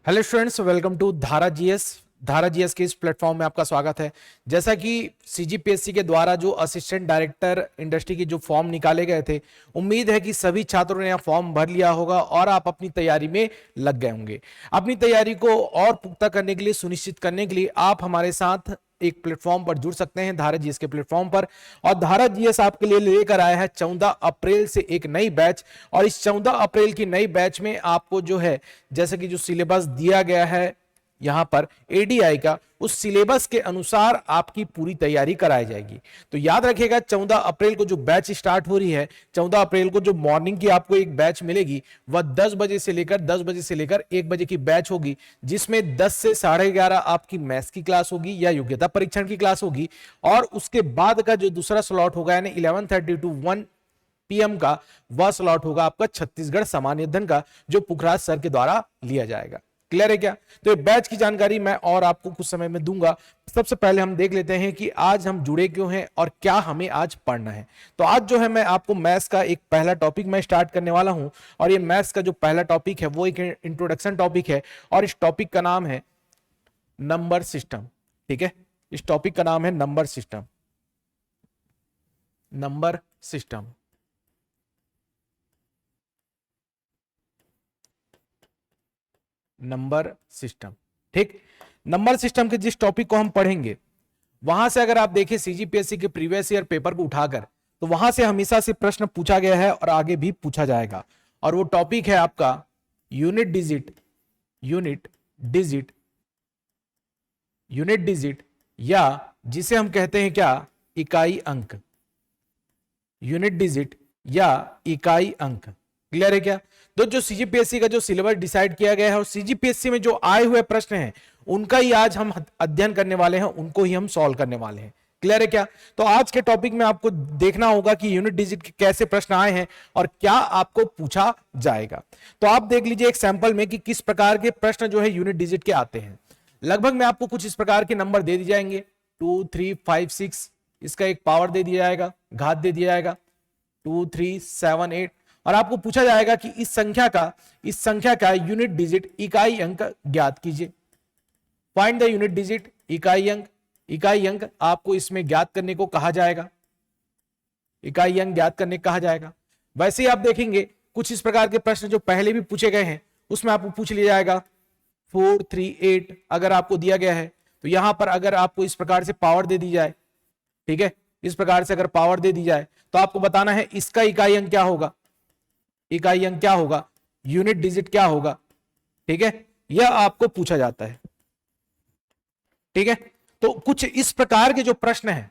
Hello students, welcome to धारा GS. धारा GS के इस प्लेटफॉर्म में आपका स्वागत है। जैसा कि सीजीपीएससी के द्वारा जो असिस्टेंट डायरेक्टर इंडस्ट्री के जो फॉर्म निकाले गए थे, उम्मीद है कि सभी छात्रों ने यह फॉर्म भर लिया होगा और आप अपनी तैयारी में लग गए होंगे। अपनी तैयारी को और पुख्ता करने के लिए, सुनिश्चित करने के लिए आप हमारे साथ एक प्लेटफॉर्म पर जुड़ सकते हैं, धारा जीएस के प्लेटफॉर्म पर। और धारा जीएस आपके लिए लेकर आया है 14 अप्रैल से एक नई बैच। और इस 14 अप्रैल की नई बैच में आपको जो है, जैसे कि जो सिलेबस दिया गया है यहां पर एडीआई का, उस सिलेबस के अनुसार आपकी पूरी तैयारी कराई जाएगी। तो याद रखिएगा, 14 अप्रैल को जो बैच स्टार्ट हो रही है, 14 अप्रैल को जो मॉर्निंग की आपको एक बैच मिलेगी, वह 10 बजे से लेकर 1 बजे की बैच होगी, जिसमें 10 से 11:30 आपकी मैथ्स की क्लास होगी या योग्यता परीक्षण की क्लास होगी। और उसके बाद का जो दूसरा स्लॉट होगा, यानी 11:30 टू 1 PM का, वह स्लॉट होगा आपका छत्तीसगढ़ सामान्य अध्ययन का, जो पुखराज सर के द्वारा लिया जाएगा। क्लियर है क्या? तो ये बैच की जानकारी मैं और आपको कुछ समय में दूंगा। सबसे पहले हम देख लेते हैं कि आज हम जुड़े क्यों हैं और क्या हमें आज पढ़ना है। तो आज जो है, मैं आपको मैथ्स का एक पहला टॉपिक मैं स्टार्ट करने वाला हूं। और ये मैथ्स का जो पहला टॉपिक है वो एक इंट्रोडक्शन टॉपिक है, और इस टॉपिक का नाम है नंबर सिस्टम। ठीक है, इस टॉपिक का नाम है number system. Number system number system ठीक। नंबर सिस्टम के जिस टॉपिक को हम पढ़ेंगे, वहां से अगर आप देखें सीजीपीएससी के प्रीवियस ईयर पेपर को उठाकर, तो वहां से हमेशा से प्रश्न पूछा गया है और आगे भी पूछा जाएगा। और वो टॉपिक है आपका unit digit. Unit digit unit digit या जिसे हम कहते हैं क्या, इकाई अंक। यूनिट डिजिट या इकाई अंक। क्लियर है क्या? तो जो सीजीपीएससी का जो सिलेबस डिसाइड किया गया है और सीजीपीएससी में जो आए हुए प्रश्न हैं, उनका ही आज हम अध्ययन करने वाले हैं, उनको ही हम सॉल्व करने वाले हैं। क्लियर है क्या? तो आज के टॉपिक में आपको देखना होगा कि यूनिट डिजिट के कैसे प्रश्न आए हैं और क्या आपको पूछा जाएगा। तो आप देख लीजिए एक सैंपल में कि किस प्रकार के प्रश्न जो है यूनिट डिजिट के आते हैं। लगभग में आपको कुछ इस प्रकार के नंबर दे दिए जाएंगे, 2, 3, 5, 6, इसका एक पावर दे दिया जाएगा, घात दे दिया जाएगा, 2, 3, 7, 8, और आपको पूछा जाएगा कि इस संख्या का यूनिट डिजिट, इकाई अंक ज्ञात कीजिए। फाइंड द यूनिट डिजिट, इकाई अंक। इकाई अंक आपको इसमें ज्ञात करने को कहा जाएगा। इकाई अंक ज्ञात करने को कहा जाएगा। वैसे ही आप देखेंगे कुछ इस प्रकार के प्रश्न जो पहले भी पूछे गए हैं, उसमें आपको पूछ लिया जाएगा 4, 3, 8 अगर आपको दिया गया है, तो यहां पर अगर आपको इस प्रकार से पावर दे दी जाए, ठीक है, इस प्रकार से अगर पावर दे दी जाए, तो आपको बताना है इसका इकाई अंक क्या होगा। इकाई अंक क्या होगा, यूनिट डिजिट क्या होगा। ठीक है, यह आपको पूछा जाता है। ठीक है, तो कुछ इस प्रकार के जो प्रश्न हैं,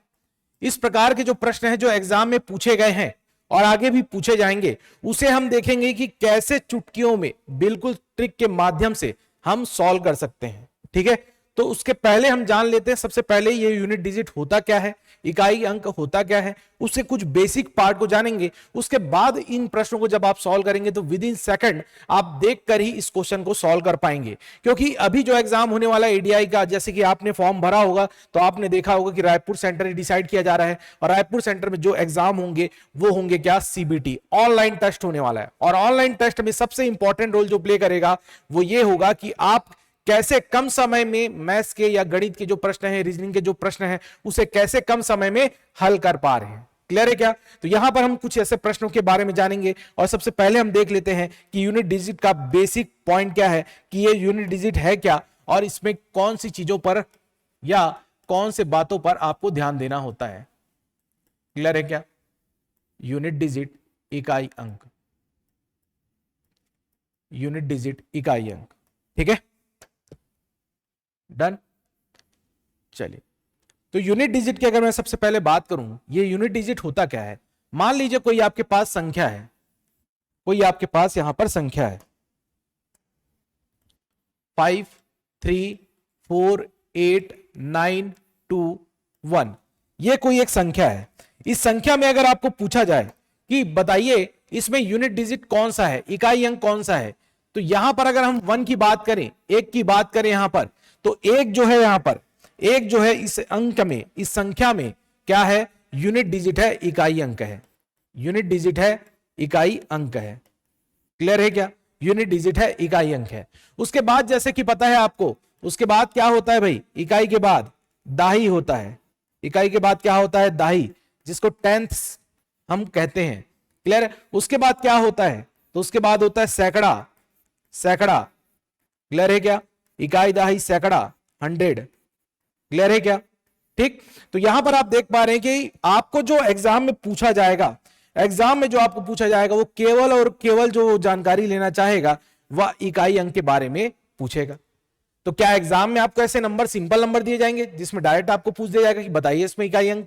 इस प्रकार के जो प्रश्न हैं जो एग्जाम में पूछे गए हैं और आगे भी पूछे जाएंगे, उसे हम देखेंगे कि कैसे चुटकियों में, बिल्कुल ट्रिक के माध्यम से हम सॉल्व कर सकते हैं। ठीक है, तो उसके पहले हम जान लेते हैं, सबसे पहले ये यूनिट डिजिट होता क्या है, इकाई अंक होता क्या है, उससे कुछ बेसिक पार्ट को जानेंगे। उसके बाद इन प्रश्नों को जब आप सॉल्व करेंगे तो विद इन सेकंड आप देखकर ही इस क्वेश्चन को सॉल्व कर पाएंगे। क्योंकि अभी जो एग्जाम होने वाला है एडीआई का, जैसे कि आपने फॉर्म भरा होगा तो आपने देखा होगा कि रायपुर सेंटर डिसाइड किया जा रहा है, और रायपुर सेंटर में जो एग्जाम होंगे वो होंगे क्या, सीबीटी, ऑनलाइन टेस्ट होने वाला है। और ऑनलाइन टेस्ट में सबसे इंपॉर्टेंट रोल जो प्ले करेगा वो ये होगा कि आप कैसे कम समय में मैथ्स के या गणित के जो प्रश्न हैं, रीजनिंग के जो प्रश्न हैं, उसे कैसे कम समय में हल कर पा रहे हैं। क्लियर है क्या? तो यहां पर हम कुछ ऐसे प्रश्नों के बारे में जानेंगे। और सबसे पहले हम देख लेते हैं कि यूनिट डिजिट का बेसिक पॉइंट क्या है, कि ये यूनिट डिजिट है क्या और इसमें कौन सी चीजों पर या कौन से बातों पर आपको ध्यान देना होता है। क्लियर है क्या? यूनिट डिजिट, इकाई अंक। यूनिट डिजिट, इकाई अंक। ठीक है, डन। चलिए, तो यूनिट डिजिट की अगर मैं सबसे पहले बात करूं, ये यूनिट डिजिट होता क्या है। मान लीजिए कोई आपके पास संख्या है, कोई आपके पास यहां पर संख्या है 5, 3, 4, 8, 9, 2, 1। ये कोई एक संख्या है। इस संख्या में अगर आपको पूछा जाए कि बताइए इसमें यूनिट डिजिट कौन सा है, इकाई अंक कौन सा है, तो यहां पर अगर हम 1 की बात करें, 1 की बात करें यहां पर, तो एक जो है यहां पर, एक जो है इस अंक में, इस संख्या में क्या है, यूनिट डिजिट है, इकाई अंक है। यूनिट डिजिट है, इकाई अंक है। क्लियर है क्या? यूनिट डिजिट है, इकाई अंक है। उसके बाद जैसे कि पता है आपको, उसके बाद क्या होता है भाई, इकाई के बाद दाही होता है। इकाई के बाद क्या होता है, दाही, जिसको टेंथ्स हम कहते हैं। क्लियर है? उसके बाद क्या होता है, तो उसके बाद होता है सैकड़ा। सैकड़ा क्लियर है क्या, इकाई दाही सैकड़ा 100। क्लियर है क्या? ठीक, तो यहां पर आप देख पा रहे हैं कि आपको जो एग्जाम में पूछा जाएगा, एग्जाम में जो आपको पूछा जाएगा वो केवल और केवल जो जानकारी लेना चाहेगा वह इकाई अंक के बारे में पूछेगा। तो क्या एग्जाम में आपको ऐसे नंबर, सिंपल नंबर दिए जाएंगे जिसमें डायरेक्ट आपको पूछ दिया जाएगा कि बताइए इसमें इकाई अंक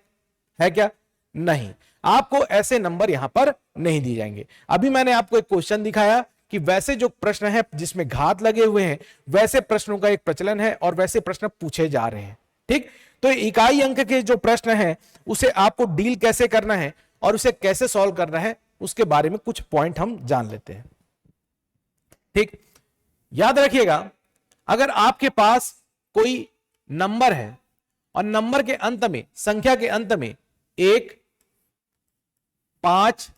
है क्या? नहीं, आपको ऐसे नंबर यहां पर नहीं दिए जाएंगे। अभी मैंने आपको एक क्वेश्चन दिखाया कि वैसे जो प्रश्न है जिसमें घात लगे हुए हैं, वैसे प्रश्नों का एक प्रचलन है और वैसे प्रश्न पूछे जा रहे हैं। ठीक, तो इकाई अंक के जो प्रश्न है उसे आपको डील कैसे करना है और उसे कैसे सॉल्व करना है, उसके बारे में कुछ पॉइंट हम जान लेते हैं। ठीक, याद रखिएगा, अगर आपके पास कोई नंबर है और नंबर के अंत में, संख्या के अंत में 1, 5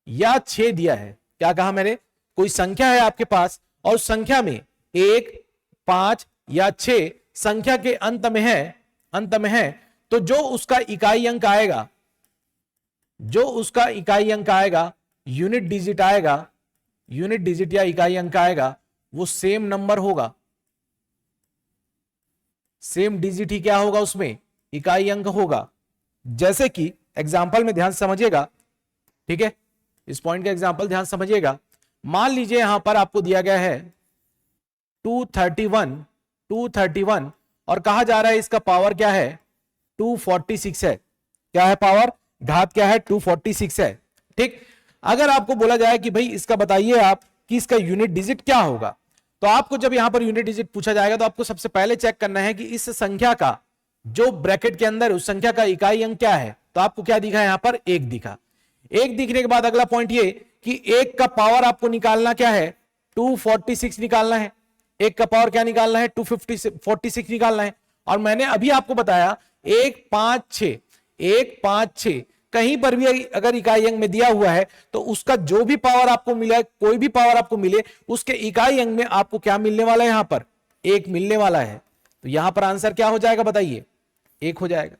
या 6 दिया है, क्या कहा मैंने, कोई संख्या है आपके पास और उस संख्या में 1, 5 या 6 संख्या के अंत में है, तो जो उसका इकाई अंक आएगा, जो उसका इकाई अंक आएगा, यूनिट डिजिट आएगा, यूनिट डिजिट या इकाई अंक आएगा, वो सेम नंबर होगा। सेम डिजिट ही क्या होगा, उसमें इकाई अंक होगा। जैसे कि एग्जाम्पल में ध्यान समझिएगा, ठीक है, इस पॉइंट का एग्जाम्पल ध्यान समझिएगा। मान लीजिए यहां पर आपको दिया गया है 231 और कहा जा रहा है इसका पावर क्या है, 246 है। क्या है पावर, घात क्या है, 246 है। ठीक, अगर आपको बोला जाए कि भाई इसका बताइए आप कि इसका यूनिट डिजिट क्या होगा, तो आपको जब यहां पर यूनिट डिजिट पूछा जाएगा तो आपको सबसे पहले चेक करना है कि इस संख्या का जो ब्रैकेट के अंदर उस संख्या का इकाई अंक क्या है। तो आपको क्या दिखा, यहां पर 1 दिखा। 1 दिखने के बाद अगला पॉइंट ये कि 1 का पावर आपको निकालना क्या है, 246 निकालना है। 1 का पावर क्या निकालना है, 246 निकालना है। और मैंने अभी आपको बताया 1, 5, 6, 1, 5, 6 कहीं पर भी अगर इकाई अंक में दिया हुआ है तो उसका जो भी पावर आपको मिला, कोई भी पावर आपको मिले, उसके इकाई अंक में आपको क्या मिलने वाला है, यहां पर 1 मिलने वाला है। तो यहां पर आंसर क्या हो जाएगा, बताइए, 1 हो जाएगा।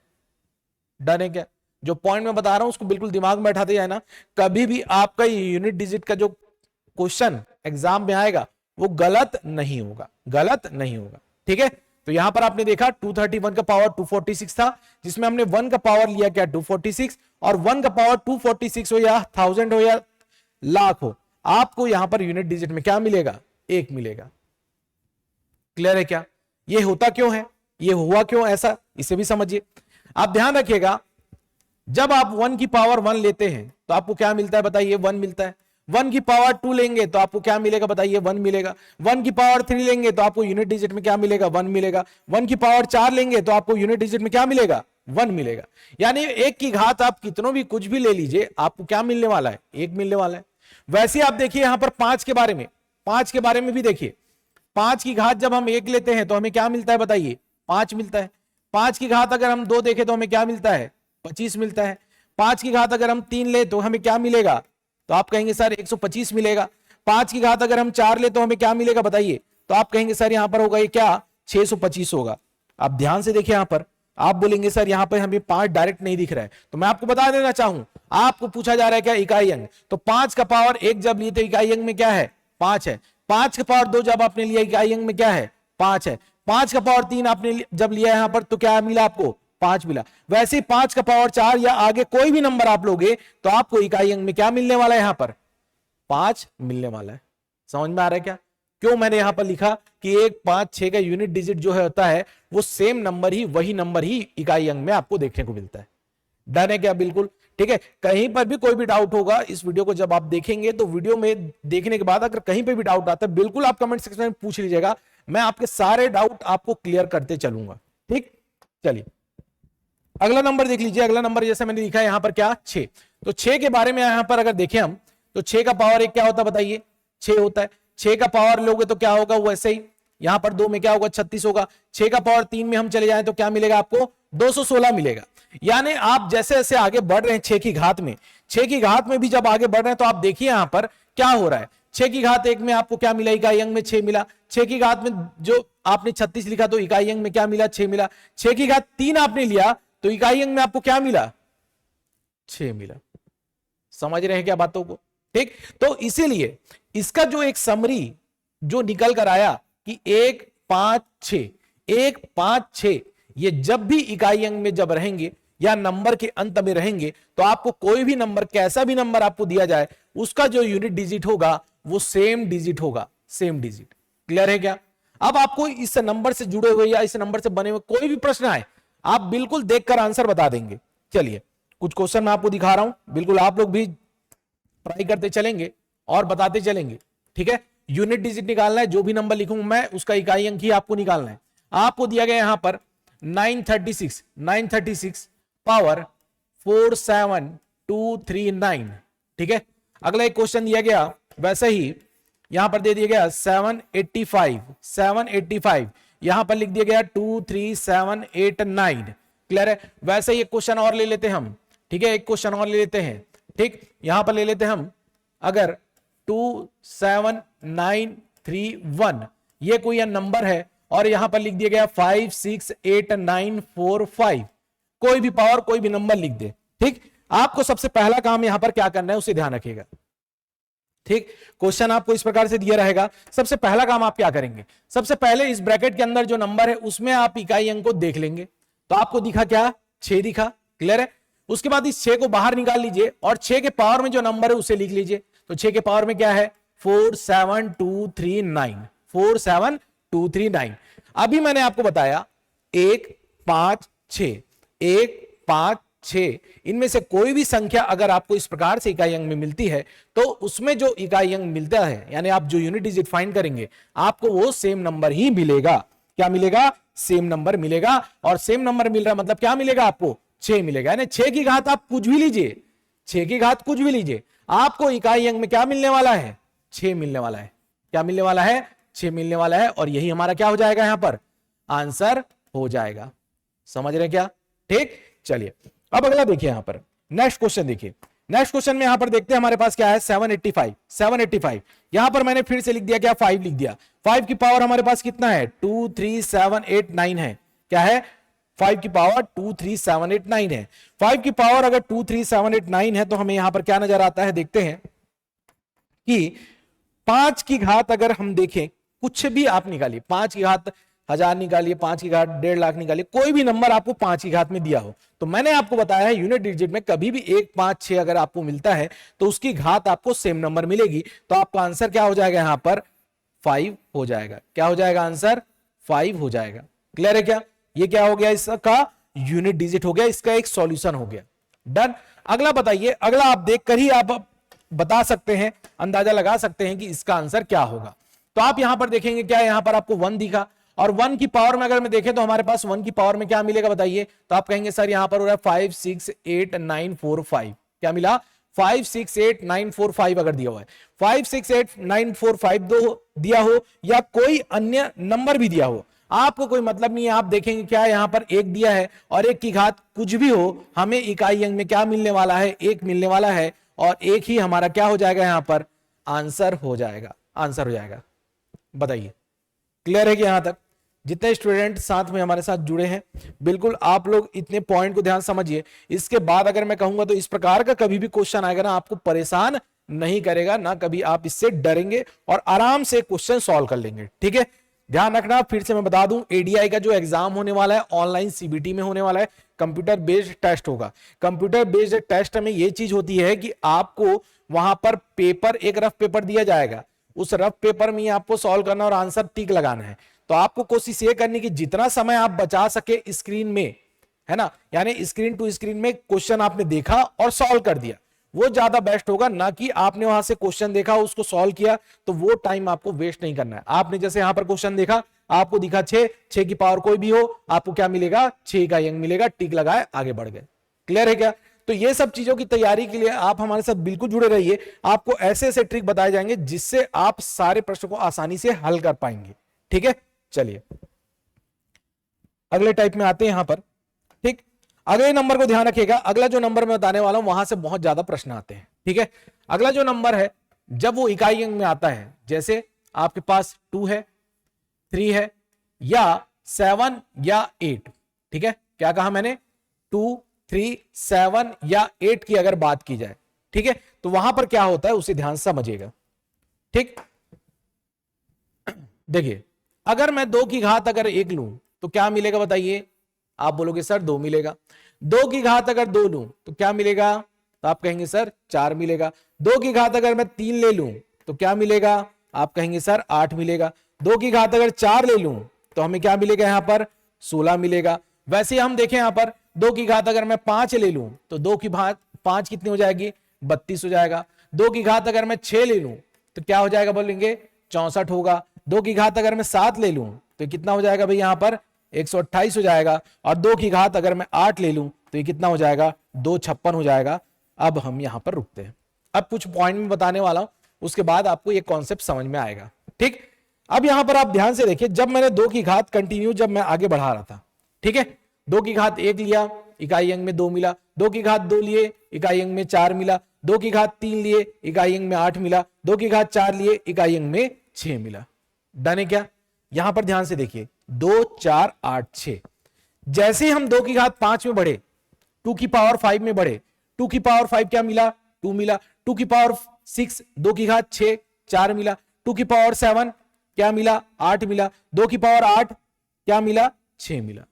डन है क्या? जो पॉइंट मैं बता रहा हूं उसको बिल्कुल दिमाग में बैठाते जाए ना, कभी भी आपका यूनिट डिजिट का जो क्वेश्चन एग्जाम में आएगा वो गलत नहीं होगा, गलत नहीं होगा। ठीक है, तो यहां पर आपने देखा 231 का पावर 246 था, जिसमें हमने 1 का पावर लिया क्या, 246, और 1 का पावर 246 हो या 1000 हो या लाख हो, आपको यहां पर यूनिट डिजिट में क्या मिलेगा, 1 मिलेगा। क्लियर है क्या? ये होता क्यों है, ये हुआ क्यों ऐसा, इसे भी समझिए। आप ध्यान रखिएगा, जब आप 1 की पावर 1 लेते हैं तो आपको क्या मिलता है, बताइए, 1 मिलता है। 1 की पावर 2 लेंगे तो आपको क्या मिलेगा, बताइए, 1 मिलेगा। 1 की पावर 3 लेंगे तो आपको यूनिट डिजिट में क्या मिलेगा, 1 मिलेगा। 1 की पावर 4 लेंगे तो आपको यूनिट डिजिट में क्या मिलेगा, 1 मिलेगा। यानी 1 की घात आप कितनों भी कुछ भी ले लीजिए, आपको क्या मिलने वाला है, 1 मिलने वाला है। वैसे आप देखिए यहां पर 5 के बारे में, 5 के बारे में भी देखिए, 5 की घात जब हम 1 लेते हैं तो हमें क्या मिलता है, बताइए, 5 मिलता है। 5 की घात अगर हम 2 देखें तो हमें क्या मिलता है, 25 मिलता है। 5 की घात अगर हम 3 ले तो हमें क्या मिलेगा, तो आप कहेंगे सर 125 मिलेगा। 5 की घात अगर हम 4 ले तो हमें क्या मिलेगा, बताइए, तो आप कहेंगे सर यहां पर होगा ये क्या, 625 होगा। आप ध्यान से देखिए, यहां पर आप बोलेंगे सर यहां पर हमें 5 डायरेक्ट नहीं दिख रहा है, तो मैं आपको बता देना चाहूं, आपको पूछा जा रहा है क्या, इकाई अंक। तो 5 का पावर 1 जब लिए तो इकाई अंक में क्या है, 5 है। 5 का पावर 2 जब आपने लिया इकाई अंक में क्या है, 5 है। 5 का पावर 3 आपने जब लिया यहां पर तो क्या मिला आपको, 5 मिला। वैसे ही 5 का पावर 4 या आगे कोई भी नंबर आप लोगे तो आपको इकाई अंक में क्या मिलने वाला है, यहां पर 5 मिलने वाला है। समझ में आ रहा है क्या, क्यों मैंने यहां पर लिखा कि 1, 5, 6 का यूनिट डिजिट जो है होता है वो सेम नंबर ही, वही नंबर ही इकाई अंक में आपको देखने को मिलता है। डन है क्या, बिल्कुल ठीक है। कहीं पर भी कोई भी डाउट होगा, इस वीडियो को जब आप देखेंगे तो वीडियो में देखने के बाद अगर कहीं पर भी डाउट आता है, बिल्कुल आप कमेंट सेक्शन में पूछ लीजिएगा, मैं आपके सारे डाउट आपको क्लियर करते चलूंगा। ठीक, चलिए अगला नंबर देख लीजिए। अगला नंबर जैसे मैंने लिखा है यहां पर क्या, 6। तो 6 के बारे में यहां पर अगर देखें हम तो 6 का पावर 1 क्या होता है, बताइए, 6 होता है। 6 का पावर लोगे तो क्या होगा, वैसे ही यहां पर 2 में क्या होगा, 36 होगा। 6 का पावर 3 में हम चले जाएं तो क्या मिलेगा आपको, 216 मिलेगा। यानी आप जैसे जैसे आगे बढ़ रहे हैं 6 की घात में, 6 की घात में भी जब आगे बढ़ रहे हैं तो आप देखिए यहां पर क्या हो रहा है, 6 की घात 1 में आपको क्या मिला, इकाई अंक में 6 मिला। 6 की घात में जो आपने 36 लिखा तो इकाई अंक में क्या मिला, 6 मिला। 6 की घात 3 आपने लिया तो इकाई अंक में आपको क्या मिला, 6 मिला। समझ रहे हैं क्या बातों को? ठीक, तो इसीलिए इसका जो एक समरी जो निकल कर आया कि 1 5 6, 1 5 6, ये जब भी इकाई अंक में जब रहेंगे या नंबर के अंत में रहेंगे तो आपको कोई भी नंबर, कैसा भी नंबर आपको दिया जाए, उसका जो यूनिट डिजिट होगा वो सेम डिजिट होगा, सेम डिजिट। क्लियर है क्या? अब आपको इस नंबर से जुड़े हुए या इस नंबर से बने हुए कोई भी प्रश्न आए, आप बिल्कुल देखकर आंसर बता देंगे। चलिए कुछ क्वेश्चन मैं आपको दिखा रहा हूं, बिल्कुल आप लोग भी ट्राई करते चलेंगे और बताते चलेंगे। ठीक है, यूनिट डिजिट निकालना है, जो भी नंबर लिखूंगा मैं उसका इकाई अंक ही आपको निकालना है। आपको दिया गया यहां पर 936 पावर 47239। ठीक है, अगला एक क्वेश्चन दिया गया वैसे ही यहां पर दे दिया गया 785, यहां पर लिख दिया गया 23789। क्लियर है? वैसे ही एक क्वेश्चन और ले लेते हैं हम। ठीक है, एक क्वेश्चन और ले लेते हैं। ठीक, यहां पर ले लेते हैं हम अगर 27931, ये कोई नंबर है और यहां पर लिख दिया गया 568945, कोई भी पावर कोई भी नंबर लिख दे। ठीक, आपको सबसे पहला काम यहां पर क्या करना है उसे ध्यान रखिएगा। ठीक, क्वेश्चन आपको इस प्रकार से दिया रहेगा। सबसे पहला काम आप क्या करेंगे, सबसे पहले इस ब्रैकेट के अंदर जो नंबर है उसमें आप इकाई अंक को देख लेंगे। तो आपको दिखा क्या, 6 दिखा। क्लियर है? उसके बाद इस 6 को बाहर निकाल लीजिए और 6 के पावर में जो नंबर है उसे लिख लीजिए। तो 6 के पावर में क्या है, 47239। अभी मैंने आपको बताया 1 5 6, 1 5 6, इनमें से कोई भी संख्या अगर आपको इस प्रकार से इकाई अंक में मिलती है तो उसमें जो इकाई अंक मिलता है, यानी आप जो यूनिट डिजिट फाइंड करेंगे आपको वो सेम नंबर ही मिलेगा। क्या मिलेगा? सेम नंबर मिलेगा। और सेम नंबर मिल रहा मतलब क्या मिलेगा आपको, 6 मिलेगा। यानी 6 की घात आप कुछ भी लीजिए, 6 की घात कुछ भी लीजिए, आपको इकाई अंक में क्या मिलने वाला है, 6 मिलने वाला है। क्या मिलने वाला है? 6 मिलने वाला है। और यही हमारा क्या हो जाएगा, यहां पर आंसर हो जाएगा। समझ रहे क्या? ठीक, चलिए अब अगला देखिए, यहां पर नेक्स्ट क्वेश्चन देखिए। नेक्स्ट क्वेश्चन में यहां पर देखते हैं हमारे पास क्या है, 785। यहां पर मैंने फिर से लिख दिया क्या, 5 लिख दिया। 5 की पावर हमारे पास कितना है, 23789 है। क्या है? 5 की पावर 23789 है। 5 की पावर अगर 23789 है तो हमें यहां पर क्या नजर आता है, देखते हैं कि 5 की घात अगर हम देखें, कुछ भी आप निकालिए, 5 की घात 1000 निकालिए, 5 की घात 1.5 लाख निकालिए, कोई भी नंबर आपको 5 की घात में दिया हो तो मैंने आपको बताया है यूनिट डिजिट में कभी भी 1 5 6 अगर आपको मिलता है तो उसकी घात आपको सेम नंबर मिलेगी। तो आपका आंसर क्या हो जाएगा, यहां पर 5 हो जाएगा। क्या हो जाएगा आंसर, 5 हो जाएगा। क्लियर है क्या? ये क्या हो गया, इसका यूनिट डिजिट हो गया, इसका एक सॉल्यूशन हो गया। डन। अगला बताइए, अगला आप देखकर ही आप बता सकते हैं, अंदाजा लगा सकते हैं कि इसका आंसर क्या होगा। तो आप यहां पर देखेंगे क्या, यहां पर आपको 1 दिखा और 1 की पावर में अगर मैं देखें तो हमारे पास 1 की पावर में क्या मिलेगा बताइए। तो आप कहेंगे सर यहां पर हो रहा है 568945। क्या मिला, 568945 अगर दिया हुआ है, 568945 दो दिया हो या कोई अन्य नंबर भी दिया हो, आपको कोई मतलब नहीं है। आप देखेंगे क्या यहां पर 1 दिया है और 1 की घात कुछ भी हो, हमें इकाई अंक में क्या मिलने वाला है, 1 मिलने वाला है। और 1 ही हमारा क्या हो जाएगा, यहां पर आंसर हो जाएगा। आंसर हो जाएगा। बताइए क्लियर है कि यहां तक जितने स्टूडेंट साथ में हमारे साथ जुड़े हैं, बिल्कुल आप लोग इतने पॉइंट को ध्यान समझिए। इसके बाद अगर मैं कहूंगा तो इस प्रकार का कभी भी क्वेश्चन आएगा ना, आपको परेशान नहीं करेगा ना, कभी आप इससे डरेंगे और आराम से क्वेश्चन सॉल्व कर लेंगे। ठीक है, ध्यान रखना। फिर से मैं बता दूं, एडीआई का जो एग्जाम होने वाला है ऑनलाइन सीबीटी में होने वाला है, कंप्यूटर बेस्ड टेस्ट होगा। कंप्यूटर बेस्ड टेस्ट में यह चीज होती है कि आपको वहां पर पेपर, एक रफ पेपर दिया जाएगा, उस रफ पेपर में आपको सॉल्व करना और आंसर टिक लगाना है। तो आपको कोशिश ये करनी कि जितना समय आप बचा सके स्क्रीन में, है ना, यानी स्क्रीन टू स्क्रीन में क्वेश्चन आपने देखा और सॉल्व कर दिया, वो ज्यादा बेस्ट होगा। ना कि आपने वहां से क्वेश्चन देखा उसको सॉल्व किया, तो वो टाइम आपको वेस्ट नहीं करना है। आपने जैसे यहां पर क्वेश्चन देखा, आपको दिखा 6 की पावर कोई भी हो, आपको क्या मिलेगा, 6 का अंक मिलेगा, टिक लगाए आगे बढ़ गए। क्लियर है क्या? तो ये सब चीजों की तैयारी के लिए आप हमारे साथ बिल्कुल जुड़े रहिए। आपको ऐसे ऐसे ट्रिक बताए जाएंगे जिससे आप सारे प्रश्न को आसानी से हल कर पाएंगे। ठीक है, चलिए अगले टाइप में आते हैं यहां पर। ठीक, अगले नंबर को ध्यान रखिएगा। अगला जो नंबर मैं बताने वाला हूं वहां से बहुत ज्यादा प्रश्न आते हैं। ठीक है, अगला जो नंबर है जब वो इकाई अंक में आता है, जैसे आपके पास 2 है, 3 है, या 7 या 8, ठीक है, क्या कहा मैंने, 2, 3, 7 या 8 की अगर बात की जाए, ठीक है, तो वहां पर क्या होता है उसे ध्यान से समझिएगा। ठीक, देखिए अगर मैं 2 की घात अगर 1 लूं तो क्या मिलेगा बताइए, आप बोलोगे सर 2 मिलेगा। 2 की घात अगर 2 लूं तो क्या मिलेगा, तो आप कहेंगे सर 4 मिलेगा। 2 की घात अगर मैं 3 ले लूं तो क्या मिलेगा, आप कहेंगे सर 8 मिलेगा। 2 की घात अगर 4 ले लूं तो हमें क्या मिलेगा, यहां पर 16 मिलेगा। वैसे हम देखें यहां पर 2 की घात अगर मैं 5 ले लूं तो 2 की घात 5 कितनी हो जाएगी, 32 हो जाएगा। 2 की घात अगर मैं 6 ले लूं तो क्या हो जाएगा बोलेंगे, 64 होगा। 2 की घात अगर मैं 7 ले लूं तो कितना हो जाएगा भाई, यहां पर 128 हो जाएगा। और 2 की घात अगर मैं 8 ले लूं तो ये कितना हो जाएगा, 256 हो जाएगा। अब हम यहां पर रुकते हैं, अब कुछ पॉइंट में बताने वाला हूं, उसके बाद आपको ये कॉन्सेप्ट समझ में आएगा। ठीक, अब यहां पर आप ध्यान से देखिए, जब मैंने 2 की घात कंटिन्यू जब मैं आगे बढ़ा रहा था, ठीक है, 2 की घात 1 लिया, इकाई अंक में 2 मिला। 2 की घात 2 लिए, इकाई अंक में 4 मिला। 2 की घात 3 लिए, इकाई अंक में 8 मिला। 2 की घात 4 लिए, इकाई अंक में 6 मिला। डन है क्या, यहां पर ध्यान से देखिए, 2, 4, 8, 6। जैसे ही हम 2 की घात 5 में बढ़े, 2 की पावर 5 में बढ़े, 2 की पावर 5 क्या मिला, 2 मिला। 2 की पावर 6, 2 की घात 6, 4 मिला। 2 की पावर 7 क्या मिला, 8 मिला। 2 की पावर 8 क्या मिला, 6 मिला।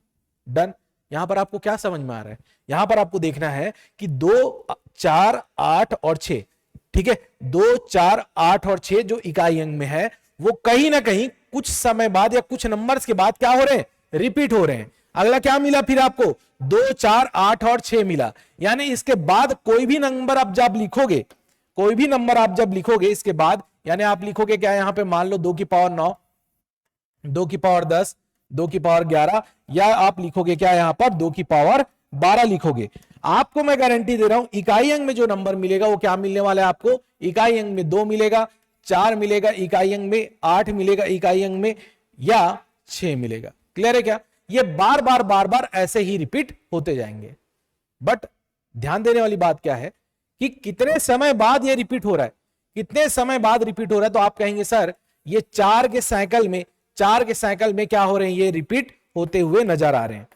डन, यहां पर आपको क्या समझ में आ रहा है, यहां पर आपको देखना है कि 2, 4, 8 और 6, ठीक है, 2, 4, 8 और 6 जो इकाई अंक में है वो कहीं ना कहीं कुछ समय बाद या कुछ नंबर्स के बाद क्या हो रहे हैं, रिपीट हो रहे हैं। अगला क्या मिला फिर आपको, 2, 4, 8 और 6 मिला। यानी इसके बाद कोई भी नंबर आप जब लिखोगे, कोई भी नंबर आप जब लिखोगे इसके बाद, यानी आप लिखोगे क्या, यहां पे मान लो 2 की पावर 9, 2 की पावर 10, 2 की पावर 11, या आप लिखोगे क्या यहां पर 2 की पावर 12 लिखोगे। आपको मैं गारंटी दे रहा हूं इकाई अंक में जो नंबर मिलेगा वो क्या मिलने वाला है आपको, इकाई अंक में 2 मिलेगा, 4 मिलेगा, इकाई अंक में 8 मिलेगा, इकाई अंक में, या 6 मिलेगा। क्लियर है क्या, ये बार बार बार बार ऐसे ही रिपीट होते जाएंगे। बट ध्यान देने वाली बात क्या है कि कितने समय बाद ये रिपीट हो रहा है, कितने समय बाद रिपीट हो रहा है, तो आप कहेंगे सर ये 4 के साइकिल में, 4 के साइकिल में क्या हो रहे हैं, ये रिपीट होते हुए नजर आ रहे हैं।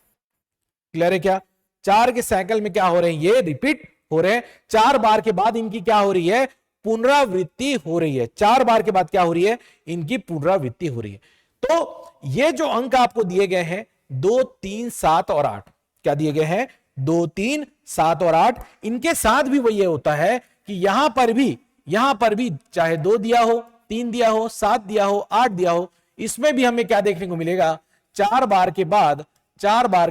क्लियर है क्या, 4 के साइकिल में क्या हो रहे हैं, ये रिपीट हो रहे हैं। 4 बार के बाद इनकी क्या हो रही है, पुनरावृत्ति हो रही है। 4 बार के बाद क्या हो रही है, इनकी पुनरावृत्ति हो रही है। तो ये जो अंक आपको दिए गए हैं 2, 3, 7 और 8, क्या दिए गए हैं, 2, 3, 7 और 8, इनके साथ भी वही होता है कि यहां पर भी चाहे 2 दिया हो, 3 दिया हो, 7 दिया हो, 8 दिया हो, इसमें भी हमें क्या देखने को मिलेगा, 4 बार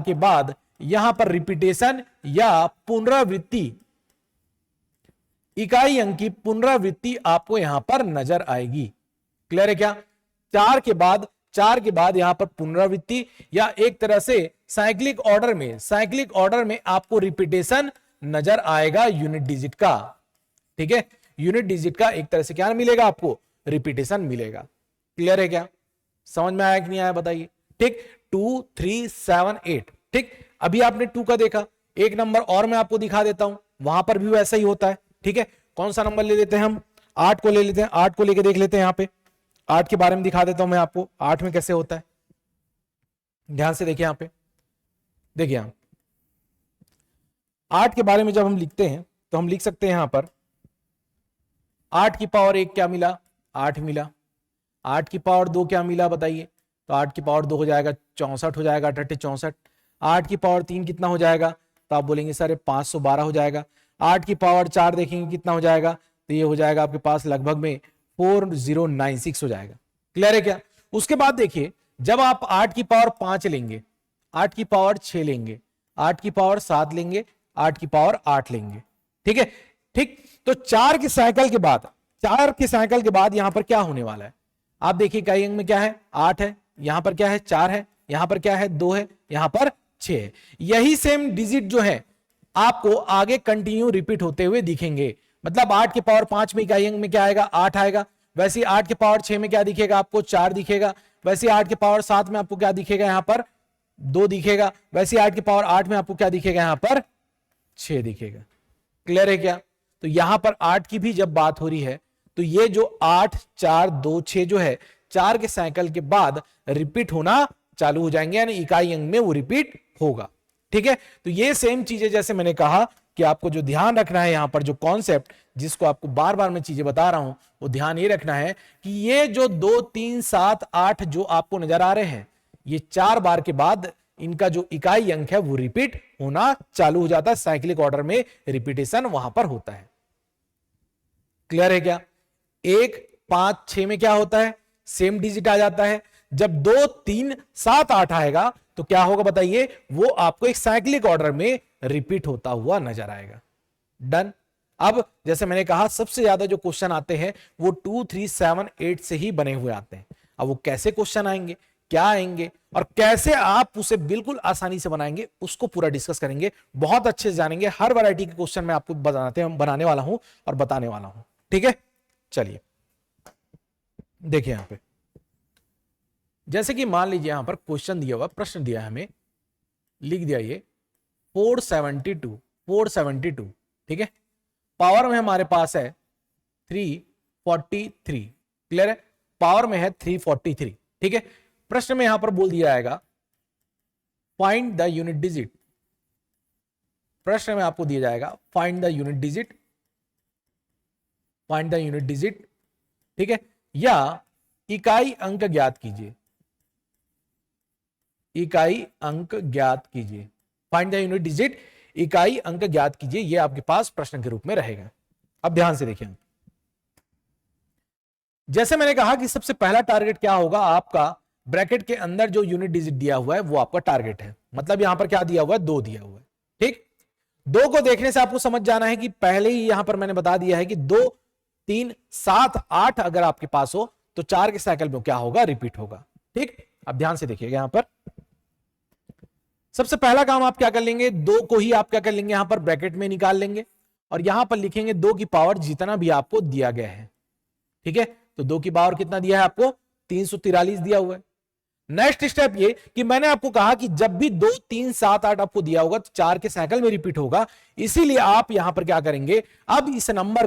के बाद यहां पर रिपीटेशन या पुनरावृत्ति, इकाई अंक की पुनरावृत्ति आपको यहां पर नजर आएगी। क्लियर है क्या, 4 के बाद यहां पर पुनरावृत्ति, या एक तरह से साइक्लिक ऑर्डर में आपको रिपीटेशन नजर आएगा यूनिट डिजिट का। ठीक है, यूनिट डिजिट का एक तरह से क्या मिलेगा आपको, रिपीटेशन मिलेगा। क्लियर है क्या, समझ में आया कि नहीं आया बताइए। ठीक, 2, 3, 7, 8। ठीक, अभी आपने 2 का देखा, एक नंबर और मैं आपको दिखा देता हूं, वहां पर भी वैसा ही होता है। ठीक है, कौन सा नंबर ले लेते हैं हम, 8 को ले लेते हैं, 8 को लेके देख लेते हैं। यहां पे 8 के बारे में दिखा देता हूं मैं आपको, 8 में कैसे होता है, ध्यान से देखिए। यहां पे देखिए, यहां 8 के बारे में जब हम लिखते हैं तो हम लिख सकते हैं यहां पर 8 की पावर 1 क्या मिला, 8 मिला। 8 की पावर 2 क्या मिला बताइए, तो 8 की पावर 2 हो जाएगा 64 हो जाएगा, 64। 8 की पावर 3 कितना हो जाएगा, तो आप बोलेंगे सर 512 हो जाएगा। 8 की पावर 4 देखेंगे कितना हो जाएगा, तो ये हो जाएगा आपके पास लगभग में 4096 हो जाएगा। क्लियर है क्या, उसके बाद देखिए जब आप 8 की पावर 5 लेंगे, 8 की पावर 6 लेंगे, 8 की पावर 7 लेंगे, 8 की पावर 8 लेंगे। ठीक है, ठीक, तो 4 के साइकिल के बाद यहां पर क्या होने वाला है, आप देखिए इकाई अंक में क्या है, 8 है, यहां पर क्या है, 4 है, यहां पर क्या है, 2 है, यहां पर 6 है। यही सेम डिजिट जो है आपको आगे कंटिन्यू रिपीट होते हुए दिखेंगे। मतलब 8 के पावर 5 में इकाई अंक में क्या आएगा, 8 आएगा। वैसे 8 के पावर 6 में क्या दिखेगा आपको, 4 दिखेगा। वैसे 8 के पावर 7 में आपको क्या दिखेगा, यहां पर 2 दिखेगा। वैसे 8 के पावर 8 में आपको क्या दिखेगा, यहां पर 6 दिखेगा। क्लियर है क्या, तो यहां पर 8 की भी जब बात हो रही है तो ये जो 8 4 2 6 जो है 4 के साइकिल के बाद रिपीट होना चालू हो जाएंगे, यानी इकाई अंक में वो रिपीट होगा। ठीक है, तो ये सेम चीजें जैसे मैंने कहा कि आपको जो ध्यान रखना है यहां पर जो कॉन्सेप्ट जिसको आपको बार बार मैं चीजें बता रहा हूं वो ध्यान ये रखना है कि ये जो 2 3 7 8 जो आपको नजर आ रहे हैं ये 4 बार के बाद इनका जो इकाई अंक है वो रिपीट होना चालू हो जाता है, साइक्लिक ऑर्डर में रिपीटेशन वहां पर होता है। क्लियर है क्या? 1 5 6 में क्या होता है, सेम डिजिट आ जाता है। जब 2 3 7 8 आएगा तो क्या होगा बताइए, वो आपको एक साइक्लिक ऑर्डर में रिपीट होता हुआ नजर आएगा। डन। अब जैसे मैंने कहा सबसे ज्यादा जो क्वेश्चन आते हैं वो 2 3 7 8 से ही बने हुए आते हैं। अब वो कैसे क्वेश्चन आएंगे, क्या आएंगे और कैसे आप उसे बिल्कुल आसानी से बनाएंगे उसको पूरा डिस्कस करेंगे, बहुत अच्छे से जानेंगे। हर वैरायटी के क्वेश्चन मैं आपको बनाने वाला हूं और बताने वाला हूं। ठीक है, चलिए देखिए यहां पे जैसे कि मान लीजिए यहां पर क्वेश्चन दिया हुआ, प्रश्न दिया है हमें, लिख दिया ये 472। ठीक है, पावर में हमारे पास है 343। क्लियर है, पावर में है 343। ठीक है, प्रश्न में यहां पर बोल दिया जाएगा फाइंड द यूनिट डिजिट। प्रश्न में आपको दिया जाएगा find the unit digit, find the unit digit. ठीक है, या इकाई अंक ज्ञात कीजिए, इकाई अंक ज्ञात कीजिए। फाइंड द यूनिट डिजिट, इकाई अंक ज्ञात कीजिए, यह आपके पास प्रश्न के रूप में रहेगा। अब ध्यान से देखिए, जैसे मैंने कहा कि सबसे पहला टारगेट क्या होगा आपका, ब्रैकेट के अंदर जो यूनिट डिजिट दिया हुआ है वो आपका टारगेट है। मतलब यहां पर क्या दिया हुआ है, 2 दिया हुआ है। ठीक, 2 को देखने से आपको समझ जाना है कि पहले ही यहां पर मैंने बता दिया है कि 2 3 7 8 अगर आपके पास हो तो 4 के साइकिल में क्या होगा, रिपीट होगा। ठीक, अब ध्यान से देखिएगा, यहां पर सबसे पहला काम आप क्या कर लेंगे, 2 को ही आप क्या कर लेंगे, यहां पर ब्रैकेट में निकाल लेंगे और यहां पर लिखेंगे 2 की पावर जितना भी आपको दिया गया है। ठीक है, तो 2 की पावर कितना दिया है आपको, 343 दिया हुआ है। नेक्स्ट स्टेप ये कि मैंने आपको कहा कि जब भी 2 3 7 8 आपको दिया होगा तो 4 के साइकिल में रिपीट होगा, इसीलिए आप यहां पर क्या करेंगे, अब इस नंबर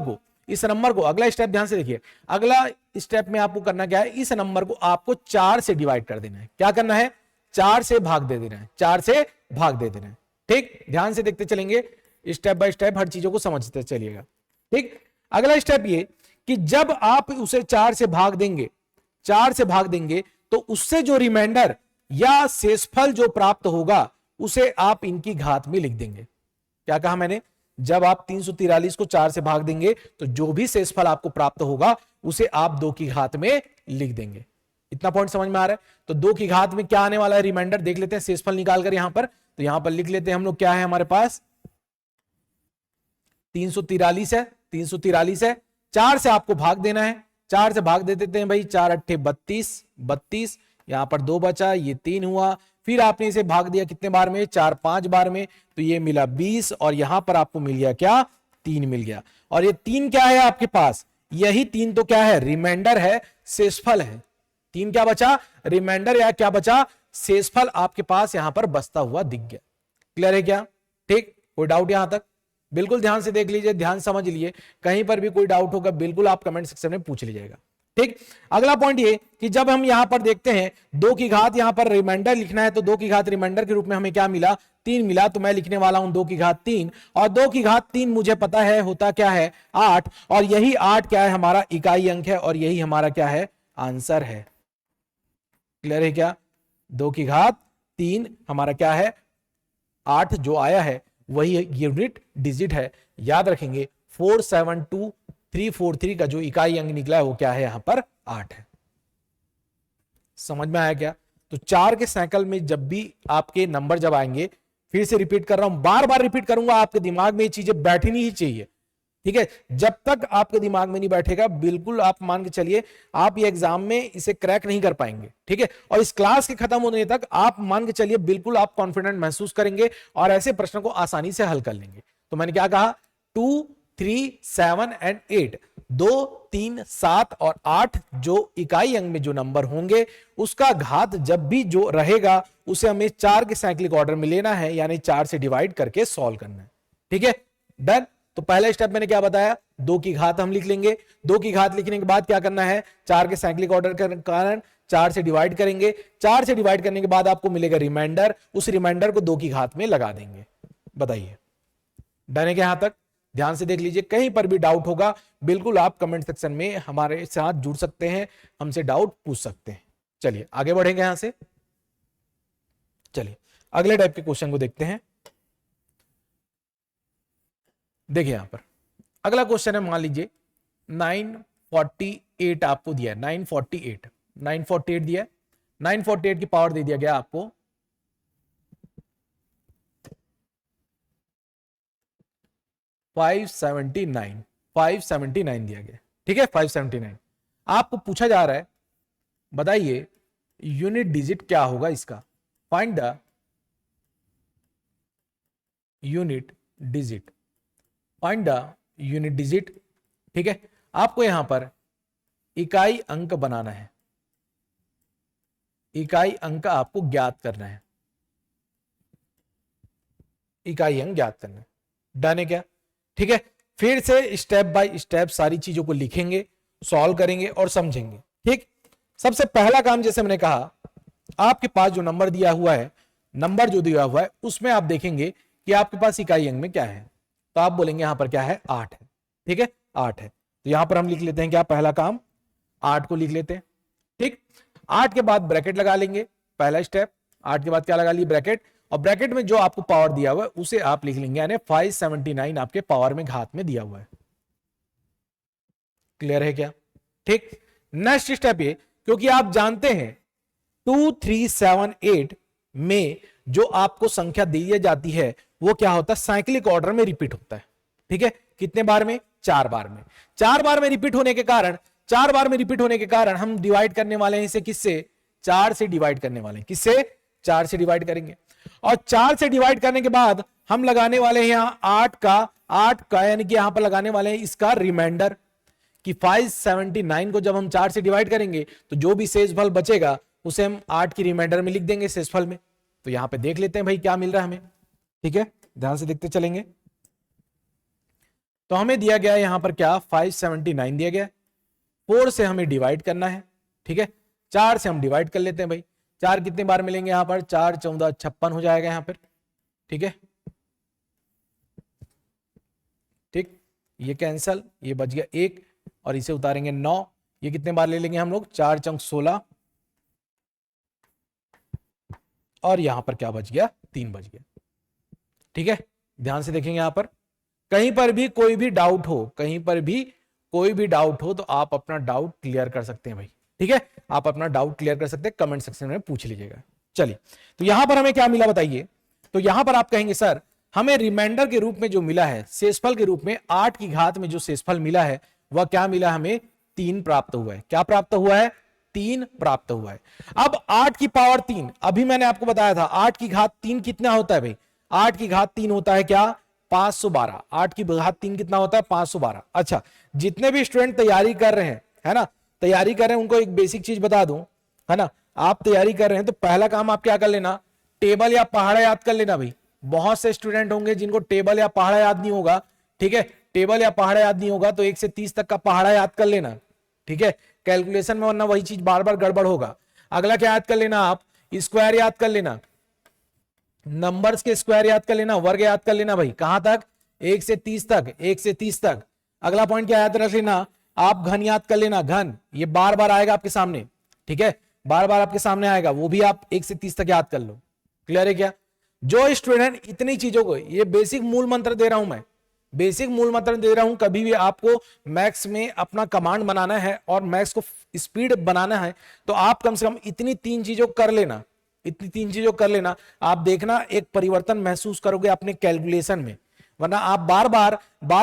को अगला स्टेप ध्यान से देखिए, अगला स्टेप में आपको करना क्या है, इस नंबर को आपको 4 से डिवाइड कर देना है। क्या करना है, 4 से भाग दे देना है, 4 से भाग दे देना है। ठीक, ध्यान से देखते चलेंगे, स्टेप बाय स्टेप हर चीजों को समझते चलिएगा। ठीक, अगला स्टेप ये कि जब आप उसे 4 से भाग देंगे, 4 से भाग देंगे तो उससे जो रिमाइंडर या शेषफल जो प्राप्त होगा उसे आप इनकी घात में लिख देंगे। क्या कहा मैंने, जब आप 343 को 4 से भाग देंगे तो जो भी शेषफल आपको प्राप्त होगा उसे आप 2 की घात में लिख देंगे। इतना पॉइंट समझ में आ रहा है? तो 2 की घात में क्या आने वाला है, रिमाइंडर देख लेते हैं शेषफल निकालकर यहां पर, तो यहां पर लिख लेते हैं हम लोग, क्या है हमारे पास 343 है, 343 है, 4 से आपको भाग देना है, 4 से भाग दे देते हैं भाई, 4 8 32, यहां पर 2 बचा, ये 3 हुआ, फिर आपने इसे भाग दिया कितने बार में, 4 5 बार में, तो ये मिला 20 और यहां पर आपको मिल गया क्या, 3 मिल गया। और ये 3 क्या है आपके पास, यही 3 तो क्या है, रिमाइंडर है, शेषफल है। 3 क्या बचा, रिमाइंडर या क्या बचा, शेषफल आपके पास यहां पर बचता हुआ दिख गया। क्लियर है क्या? ठीक, कोई डाउट यहां तक? बिल्कुल ध्यान से देख लीजिए, ध्यान समझ लीजिए, कहीं पर भी कोई डाउट होगा बिल्कुल आप कमेंट सेक्शन में पूछ लीजिएगा। ठीक, अगला पॉइंट ये कि जब हम यहां पर देखते हैं 2 की घात, यहां पर रिमाइंडर लिखना है तो 2 की घात रिमाइंडर के रूप में हमें क्या मिला, 3 मिला, तो मैं लिखने वाला हूं 2 की घात 3, और 2 की घात 3 मुझे पता है होता क्या है, 8, और यही 8 क्या है, हमारा इकाई अंक है और यही हमारा क्या है, आंसर है। क्लियर है क्या? 2 की घात 3 हमारा क्या है, 8 जो आया है वही यूनिट डिजिट है। याद रखेंगे 472343 का जो इकाई अंक निकला है वो क्या है, यहां पर 8 है। समझ में आया क्या? तो 4 के साइकिल में जब भी आपके नंबर जब आएंगे, फिर से रिपीट कर रहा हूं, बार बार रिपीट करूंगा, आपके दिमाग में ये चीजें बैठनी ही चाहिए। ठीक है, जब तक आपके दिमाग में नहीं बैठेगा बिल्कुल आप मान के चलिए आप ये एग्जाम में इसे क्रैक नहीं कर पाएंगे। ठीक है, और इस क्लास के खत्म होने तक आप मान के चलिए बिल्कुल आप कॉन्फिडेंट महसूस करेंगे और ऐसे प्रश्नों को आसानी से हल कर लेंगे। तो मैंने क्या कहा, 2 3 7 एंड 8, 2 3 7 और 8 जो इकाई अंक में जो नंबर होंगे उसका घात जब भी जो रहेगा उसे हमें 4 के साइक्लिक ऑर्डर में लेना है, यानी 4 से डिवाइड करके सॉल्व करना है। ठीक है, डन। तो पहला स्टेप मैंने क्या बताया, 2 की घात हम लिख लेंगे। 2 की घात लिखने के बाद क्या करना है, 4 के साइक्लिक ऑर्डर के कारण 4 से डिवाइड करेंगे। 4 से डिवाइड करने के बाद आपको मिलेगा रिमाइंडर, उस रिमाइंडर को 2 की घात में लगा देंगे। बताइए डन है क्या? यहां तक ध्यान से देख लीजिए, कहीं पर भी डाउट होगा बिल्कुल आप कमेंट सेक्शन में हमारे साथ जुड़ सकते हैं, हमसे डाउट पूछ सकते हैं। चलिए आगे बढ़ेंगे यहां से। चलिए अगले टाइप के क्वेश्चन को देखते हैं। देखिए यहां पर अगला क्वेश्चन है, मान लीजिए 948 आपको दिया है, 948 दिया है। 948 की पावर दे दिया गया आपको 579 दिया गया, ठीक है 579। आपको पूछा जा रहा है बताइए यूनिट डिजिट क्या होगा इसका, find the unit digit, find the unit digit. ठीक है, आपको यहां पर इकाई अंक बनाना है, इकाई अंक आपको ज्ञात करना है, इकाई अंक ज्ञात करना है। डन है क्या? ठीक है, फिर से स्टेप बाय स्टेप सारी चीजों को लिखेंगे, सॉल्व करेंगे और समझेंगे। ठीक, सबसे पहला काम जैसे मैंने कहा, आपके पास जो नंबर दिया हुआ है, नंबर जो दिया हुआ है उसमें आप देखेंगे कि आपके पास इकाई अंक में क्या है, तो आप बोलेंगे यहां पर क्या है, 8 है। ठीक है 8 है, तो यहां पर हम लिख लेते हैं क्या, पहला काम 8 को लिख लेते हैं। ठीक, 8 के बाद ब्रैकेट लगा लेंगे, पहला स्टेप। 8 के बाद क्या लगा लिए, ब्रैकेट, और ब्रैकेट में जो आपको पावर दिया हुआ है उसे आप लिख लेंगे, यानी 579 आपके पावर में घात में दिया हुआ है। क्लियर है क्या? ठीक, नेक्स्ट स्टेप ये, क्योंकि आप जानते हैं 2378 में जो आपको संख्या दी जाती है वो क्या होता है, साइक्लिक ऑर्डर में रिपीट होता है। ठीक है, कितने बार में, 4 बार में। 4 बार में रिपीट होने के कारण, 4 बार में रिपीट होने के कारण हम डिवाइड करने वाले हैं इसे किससे, 4 से डिवाइड करने वाले हैं, किससे, 4 से डिवाइड करेंगे। और 4 से डिवाइड करने के बाद हम लगाने वाले हैं यहां 8 का यानी कि यहां पर लगाने वाले हैं इसका रिमाइंडर, कि 579 को जब हम 4 से डिवाइड करेंगे तो जो भी शेषफल बचेगा उसे हम 8 की रिमाइंडर में लिख देंगे शेषफल में। तो यहां पे देख लेते हैं भाई क्या मिल रहा है हमें। ठीक है, ध्यान से देखते चलेंगे। तो हमें दिया गया यहां पर क्या, 579 दिया गया, 4 से हमें डिवाइड करना है। ठीक है, 4 से हम डिवाइड कर लेते हैं भाई। 4 कितने बार मिलेंगे यहां पर, 4 14 56 हो जाएगा यहां पर। ठीक है, ठीक, ये कैंसल, ये बच गया 1 और इसे उतारेंगे 9। ये कितने बार ले लेंगे हम लोग, 4 चंक 16, और यहां पर क्या बच गया, 3 बच गया। ठीक है, ध्यान से देखेंगे यहां पर कहीं पर भी कोई भी डाउट हो, कहीं पर भी कोई भी डाउट हो तो आप अपना डाउट क्लियर कर सकते हैं भाई। ठीक है, आप अपना डाउट क्लियर कर सकते हैं, कमेंट सेक्शन में पूछ लीजिएगा। चलिए, तो यहां पर हमें क्या मिला बताइए। तो यहां पर आप कहेंगे सर हमें रिमाइंडर के रूप में जो मिला है, शेषफल के रूप में 8 की घात में जो शेषफल मिला है वह क्या मिला, हमें 3 प्राप्त हुआ है। क्या प्राप्त हुआ है, 3 प्राप्त हुआ है। अब 8 की पावर 3, अभी मैंने आपको बताया था 8 की घात 3 कितना होता है भाई, 8 की घात 3 होता है क्या, 512। 8 की घात 3 कितना होता है, 512। अच्छा, जितने भी स्टूडेंट तैयारी कर रहे हैं, है ना, तैयारी कर रहे हैं, उनको एक बेसिक चीज बता दूं, है ना, आप तैयारी कर रहे हैं तो पहला काम आप क्या कर लेना, टेबल या पहाड़ा याद कर लेना भाई। बहुत से स्टूडेंट होंगे जिनको टेबल या पहाड़ा याद नहीं होगा। ठीक है, टेबल या पहाड़ा याद नहीं होगा तो 1 से 30 तक का पहाड़ा याद कर लेना। ठीक है, कैलकुलेशन में, वरना वही चीज बार बार गड़बड़ होगा। अगला क्या याद कर लेना, आप स्क्वायर याद कर लेना, नंबर्स के स्क्वायर याद कर लेना, वर्ग याद कर लेना भाई। कहां तक, 1 से 30 तक, 1 से 30 तक। अगला पॉइंट क्या याद रख लेना, आप घन याद कर लेना, घन, ये बार बार आएगा आपके सामने। ठीक है, बार बार आपके सामने आएगा, वो भी आप 1 से 30 तक याद कर लो। क्लियर है क्या? जो स्टूडेंट इतनी चीजों को, ये बेसिक मूल मंत्र दे रहा हूं मैं, बेसिक मूल मंत्र दे रहा हूं। कभी भी आपको मैथ्स में अपना कमांड बनाना है और मैथ्स को स्पीड बनाना है तो आप कम से कम इतनी 3 चीजों कर लेना, इतनी 3 चीजों कर लेना। आप देखना एक परिवर्तन महसूस करोगे अपने कैलकुलेशन में, वरना आप बार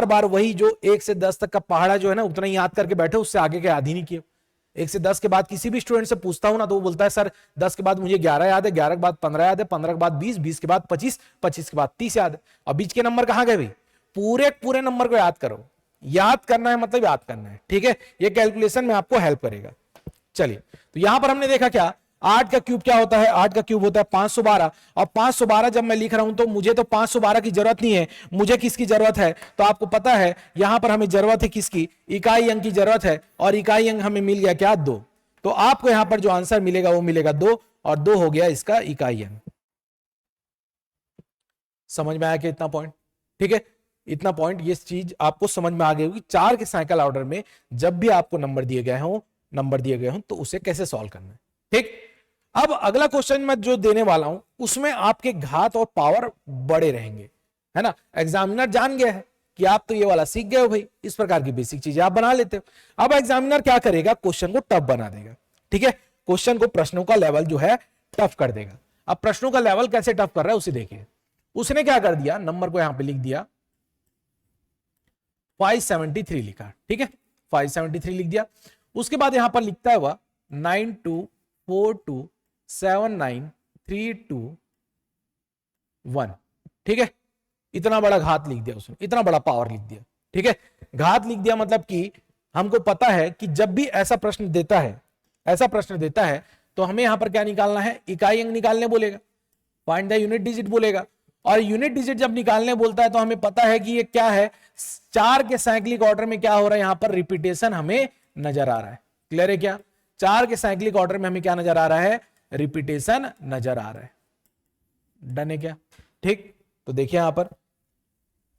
बार वही जो 1 से 10 तक का पहाड़ा जो है ना उतना ही याद करके बैठे, उससे आगे के याद ही नहीं किए। 1 से 10 के बाद किसी भी स्टूडेंट से पूछता हूं ना तो वो बोलता है सर 10 के बाद मुझे 11 याद है, 11 के बाद 15 याद है, 15 के बाद 20, 20 के बाद 25, 25 के बाद 30 याद है। और बीच के नंबर कहां गए भाई, पूरे नंबर को याद करो। याद करना है मतलब याद करना है। ठीक है, ये कैलकुलेशन में आपको हेल्प करेगा। चलिए, तो यहां पर हमने देखा क्या, 8 का क्यूब क्या होता है? 8 का क्यूब होता है 512, और 512 जब मैं लिख रहा हूं तो मुझे तो 512 की जरूरत नहीं है, मुझे किसकी जरूरत है? तो आपको पता है यहां पर हमें जरूरत है किसकी? इकाई अंक की जरूरत है, और इकाई अंक हमें मिल गया क्या? 2। तो आपको यहां पर जो आंसर मिलेगा वो मिलेगा 2, और 2 हो गया इसका इकाई अंक। समझ में आया कि इतना पॉइंट? ठीक है, इतना पॉइंट, ये चीज आपको समझ में आ गई होगी। 4 के साइकिल ऑर्डर में जब भी आपको नंबर दिए गए हों तो उसे कैसे सॉल्व करना है। ठीक, अब अगला क्वेश्चन मैं जो देने वाला हूं उसमें आपके घात और पावर बड़े रहेंगे, है ना। एग्जामिनर जान गया है कि आप तो ये वाला सीख गए हो भाई, इस प्रकार की बेसिक चीजें आप बना लेते हो। अब एग्जामिनर क्या करेगा? क्वेश्चन को टफ बना देगा। ठीक है, क्वेश्चन को, प्रश्नों का लेवल जो है टफ कर देगा। अब प्रश्नों का लेवल कैसे टफ कर रहा है उसे देखिए। उसने क्या कर दिया, नंबर को यहां पे लिख दिया 573 लिखा। ठीक है, 573 लिख दिया। उसके बाद यहां पर लिखता है वह 92427932 1। ठीक है, इतना बड़ा घात लिख दिया उसने, इतना बड़ा पावर लिख दिया। ठीक है, घात लिख दिया मतलब कि हमको पता है कि जब भी ऐसा प्रश्न देता है तो हमें यहां पर क्या निकालना है? इकाई अंक निकालने बोलेगा, फाइंड द यूनिट डिजिट बोलेगा। और यूनिट डिजिट जब निकालने बोलता है तो हमें पता है कि ये क्या है? 4 के साइक्लिक ऑर्डर में क्या हो रहा है? यहां पर रिपीटेशन हमें नजर आ रहा है। क्लियर है क्या? 4 के साइक्लिक ऑर्डर में हमें क्या नजर आ रहा है? रिपीटेशन नजर आ रहा है। डन है क्या? ठीक, तो देखिए यहां पर,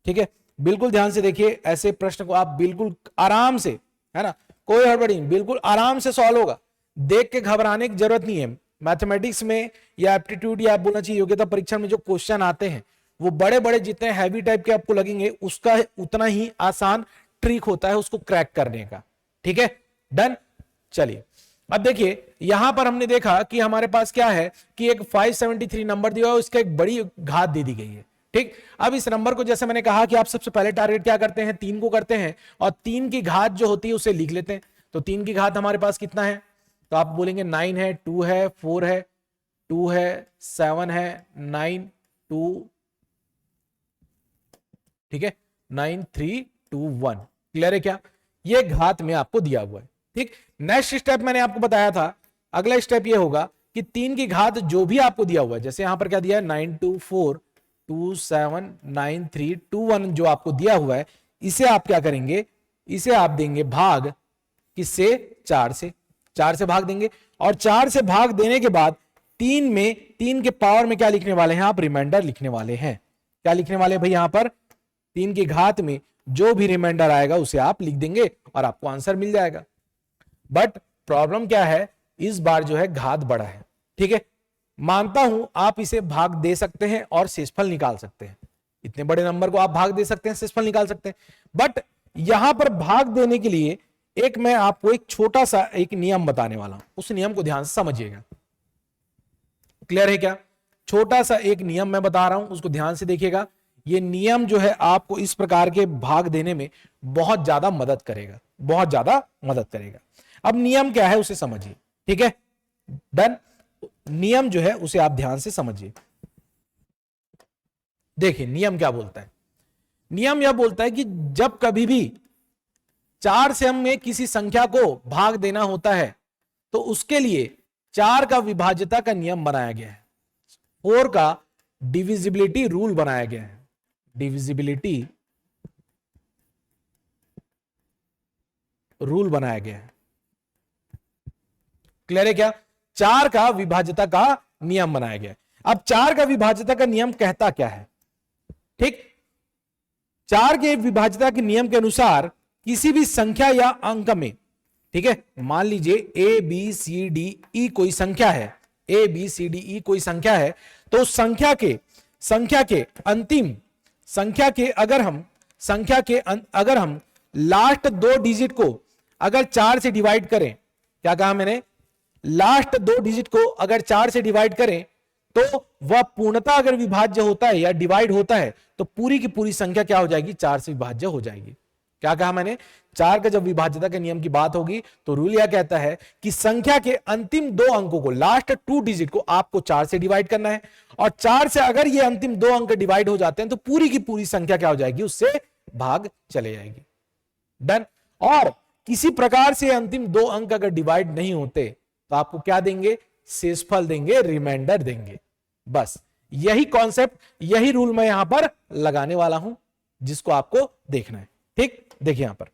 ठीक है, बिल्कुल ध्यान से देखिए। ऐसे प्रश्न को आप बिल्कुल आराम से, है ना, कोई हड़बड़ी नहीं, बिल्कुल आराम से सॉल्व होगा। देख के घबराने की जरूरत नहीं है। मैथमेटिक्स में या एप्टीट्यूड या आप बोलना चाहिए योग्यता परीक्षा में जो क्वेश्चन आते हैं वो बड़े बड़े जितने हैवी टाइप के आपको लगेंगे उसका उतना ही आसान ट्रिक होता है उसको क्रैक करने का। ठीक है, डन। चलिए अब देखिए यहां पर हमने देखा कि हमारे पास क्या है कि एक 573 नंबर दिया हुआ, इसका एक बड़ी घात दे दी गई है। ठीक, अब इस नंबर को जैसे मैंने कहा कि आप सबसे पहले टारगेट क्या करते हैं? 3 को करते हैं, और 3 की घात जो होती है उसे लिख लेते हैं। तो 3 की घात हमारे पास कितना है? तो आप बोलेंगे 9 है, 2 है, 4 है, 2 है, 7 है, 9 2, ठीक है, 9 3 2 1। क्लियर है क्या? ये घात में आपको दिया हुआ है। ठीक, नेक्स्ट स्टेप मैंने आपको बताया था, अगला स्टेप ये होगा कि 3 की घात जो भी आपको दिया हुआ है, जैसे यहां पर क्या दिया है? 9 2 4 2 7 9 3 2 1 जो आपको दिया हुआ है, इसे आप क्या करेंगे? इसे आप देंगे भाग किससे? 4 से। 4 से भाग देंगे, और 4 से भाग देने के बाद 3 के पावर में क्या लिखने वाले हैं आप? रिमाइंडर लिखने वाले हैं। क्या लिखने वाले भाई? यहां पर 3 की घात में जो भी रिमाइंडर आएगा उसे आप लिख देंगे और आपको आंसर मिल जाएगा। बट प्रॉब्लम क्या है? इस बार जो है घात बड़ा है। ठीक है, मानता हूं आप इसे भाग दे सकते हैं और शेषफल निकाल सकते हैं। इतने बड़े नंबर को आप भाग दे सकते हैं, शेषफल निकाल सकते हैं। बट यहां पर भाग देने के लिए एक मैं आपको एक छोटा सा एक नियम बताने वाला हूं, उस नियम को ध्यान से समझिएगा। क्लियर है क्या? छोटा सा एक नियम मैं बता रहा हूं, उसको ध्यान से देखिएगा। ये नियम जो है आपको इस प्रकार के भाग देने में बहुत ज्यादा मदद करेगा, बहुत ज्यादा मदद करेगा। अब नियम क्या है उसे समझिए। ठीक है, डन। नियम जो है उसे आप ध्यान से समझिए। देखिए नियम क्या बोलता है। नियम यह बोलता है कि जब कभी भी 4 से हमें किसी संख्या को भाग देना होता है तो उसके लिए 4 का विभाज्यता का नियम बनाया गया है, 4 का डिविजिबिलिटी रूल बनाया गया है। डिविजिबिलिटी रूल बनाया गया है। क्लियर है क्या? 4 का विभाज्यता का नियम बनाया गया है। अब 4 का विभाज्यता का नियम कहता क्या है? ठीक, 4 के विभाज्यता के नियम के अनुसार किसी भी संख्या या अंक में, ठीक है, मान लीजिए A B C D E कोई संख्या है, A B C D E कोई संख्या है, तो संख्या के अंतिम संख्या के अगर हम लास्ट 2 डिजिट को अगर 4 से डिवाइड करें, क्या कहा मैंने? लास्ट 2 डिजिट को अगर 4 से डिवाइड करें तो वह पूर्णतः अगर विभाज्य होता है या डिवाइड होता है तो पूरी की पूरी संख्या क्या हो जाएगी? 4 से विभाज्य हो जाएगी। क्या कहा मैंने? 4 का जब विभाज्यता के नियम की बात होगी तो रूल यह कहता है कि संख्या के अंतिम 2 अंकों को, लास्ट 2 डिजिट को आपको 4 से डिवाइड करना है, और 4 से अगर ये अंतिम 2 अंक डिवाइड हो जाते हैं तो पूरी की पूरी संख्या क्या हो जाएगी? उससे भाग चले जाएगी। डन। और किसी प्रकार से अंतिम 2 अंक अगर डिवाइड नहीं होते तो आपको क्या देंगे? शेषफल देंगे, रिमाइंडर देंगे। बस यही कॉन्सेप्ट, यही रूल मैं यहां पर लगाने वाला हूं, जिसको आपको देखना है। ठीक, देखिए यहां पर,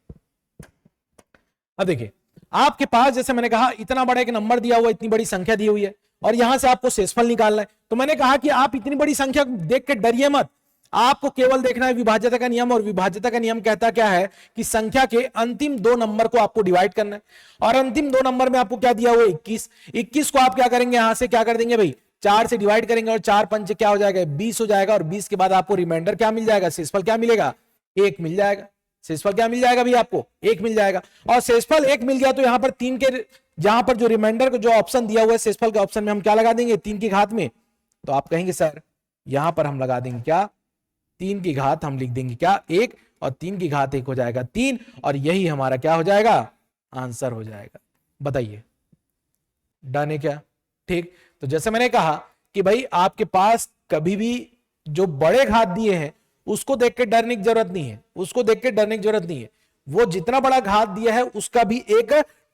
अब देखिए आपके पास जैसे मैंने कहा इतना बड़ा एक नंबर दिया हुआ, इतनी बड़ी संख्या दी हुई है, और यहां से आपको शेषफल निकालना है। तो मैंने कहा कि आप इतनी बड़ी संख्या देख के डरिए मत, आपको केवल देखना है विभाज्यता का नियम, और विभाज्यता का नियम कहता क्या है कि संख्या के अंतिम दो नंबर को आपको डिवाइड करना है, और अंतिम दो नंबर में आपको क्या दिया हुआ है 21। 21 को आप क्या करेंगे, यहां से क्या कर देंगे भाई, 4 से डिवाइड करेंगे, और 4 पंच क्या हो जाएगा, 20 हो जाएगा, और 20 के बाद आपको रिमाइंडर क्या मिल जाएगा, शेषफल क्या मिलेगा, 1 मिल जाएगा। शेषफल क्या मिल जाएगा भी आपको, 1 मिल जाएगा। और शेषफल 1 मिल गया तो यहां पर 3 के, जहां पर जो रिमाइंडर को जो ऑप्शन दिया हुआ है शेषफल के ऑप्शन में हम क्या लगा देंगे, 3 की घात में। तो आप कहेंगे सर यहां पर हम लगा देंगे क्या, 3 की घात हम लिख देंगे क्या 1, और 3 की घात 1 हो जाएगा 3, और यही हमारा क्या हो जाएगा, आंसर हो जाएगा। बताइए डन है क्या? ठीक, तो जैसे मैंने कहा कि भाई आपके पास कभी भी जो बड़े घात दिए हैं उसको देख के डरने की जरूरत नहीं है, उसको देख के डरने की जरूरत नहीं है। वो जितना बड़ा घात दिया है उसका भी एक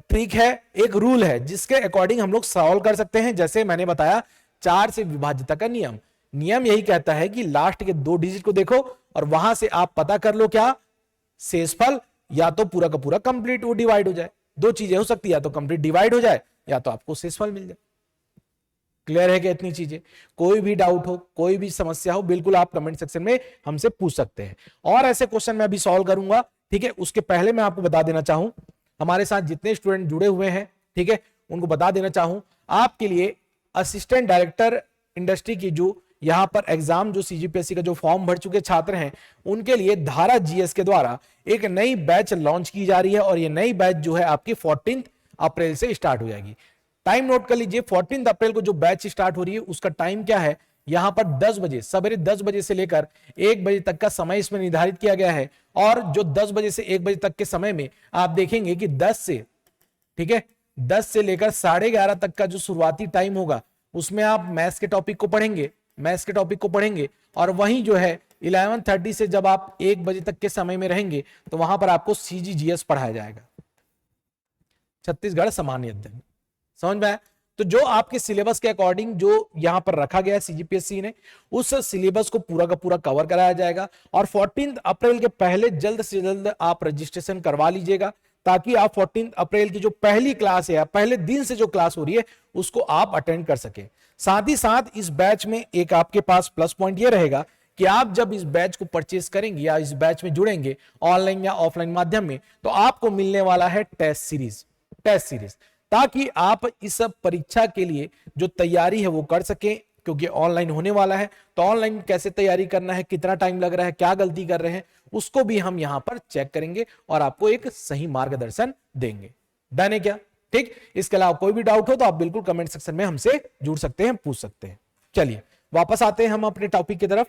ट्रिक है, एक रूल है, जिसके अकॉर्डिंग हम लोग सॉल्व कर सकते हैं। जैसे मैंने बताया 4 से विभाज्यता का नियम, नियम यही कहता है कि लास्ट के 2 डिजिट को देखो और वहां से आप पता कर लो क्या, शेषफल या तो पूरा का पूरा कंप्लीट वो डिवाइड हो जाए। 2 चीजें हो सकती है, या तो कंप्लीट डिवाइड हो जाए या तो आपको शेषफल मिल जाए। क्लियर है क्या इतनी चीजें? कोई भी डाउट हो, कोई भी समस्या हो, बिल्कुल आप कमेंट सेक्शन में हमसे पूछ सकते हैं, और ऐसे क्वेश्चन मैं अभी सॉल्व करूंगा। ठीक है, उसके पहले मैं आपको बता देना चाहूं, हमारे साथ जितने स्टूडेंट जुड़े हुए हैं, ठीक है, उनको बता देना चाहूं आपके लिए असिस्टेंट डायरेक्टर इंडस्ट्री की जो यहां पर एग्जाम जो सीजीपीएससी का जो फॉर्म भर चुके छात्र हैं उनके लिए धारा जीएस के द्वारा एक नई बैच लॉन्च की जा रही है, और ये नई बैच जो है आपकी 14 अप्रैल से स्टार्ट हो जाएगी। टाइम नोट कर लीजिए, 14 अप्रैल को जो बैच स्टार्ट हो रही है उसका टाइम क्या है, यहां पर 10 बजे, सवेरे 10 बजे से लेकर 1 बजे तक का समय इसमें निर्धारित किया गया है। और जो 10 बजे से 1 बजे तक के समय में आप देखेंगे कि 10 से, ठीक है, 10 से लेकर 11:30 तक का जो शुरुआती टाइम होगा उसमें आप मैथ्स के टॉपिक को पढ़ेंगे, मैथ्स के टॉपिक को पढ़ेंगे, और वहीं जो है 11:30 से जब आप 1 बजे तक के समय में रहेंगे तो वहां पर आपको सीजीजीएस पढ़ाया जाएगा, छत्तीसगढ़ सामान्य अध्ययन। समझ में आया? तो जो आपके सिलेबस के अकॉर्डिंग जो यहां पर रखा गया है सीजीपीएससी ने, उस सिलेबस को पूरा का पूरा कवर कराया जाएगा। और 14 अप्रैल के पहले जल्द से जल्द आप रजिस्ट्रेशन करवा लीजिएगा, ताकि आप 14 अप्रैल की जो पहली क्लास है, पहले दिन से जो क्लास हो रही है उसको आप अटेंड कर सके। साथ ही साथ इस बैच में एक आपके पास प्लस पॉइंट ये रहेगा कि आप जब इस बैच को परचेस करेंगे या इस बैच में जुड़ेंगे ऑनलाइन या ऑफलाइन माध्यम में, तो आपको मिलने वाला है टेस्ट सीरीज, ताकि आप इस परीक्षा के लिए जो तैयारी है वो कर सकें, क्योंकि ऑनलाइन होने वाला है। तो ऑनलाइन कैसे तैयारी करना है, कितना टाइम लग रहा है, क्या गलती कर रहे हैं, उसको भी हम यहां पर चेक करेंगे और आपको एक सही मार्गदर्शन देंगे। डन है क्या? ठीक, इसके अलावा कोई भी डाउट हो तो आप बिल्कुल कमेंट सेक्शन में हमसे जुड़ सकते हैं, पूछ सकते हैं। चलिए वापस आते हैं हम अपने टॉपिक की तरफ।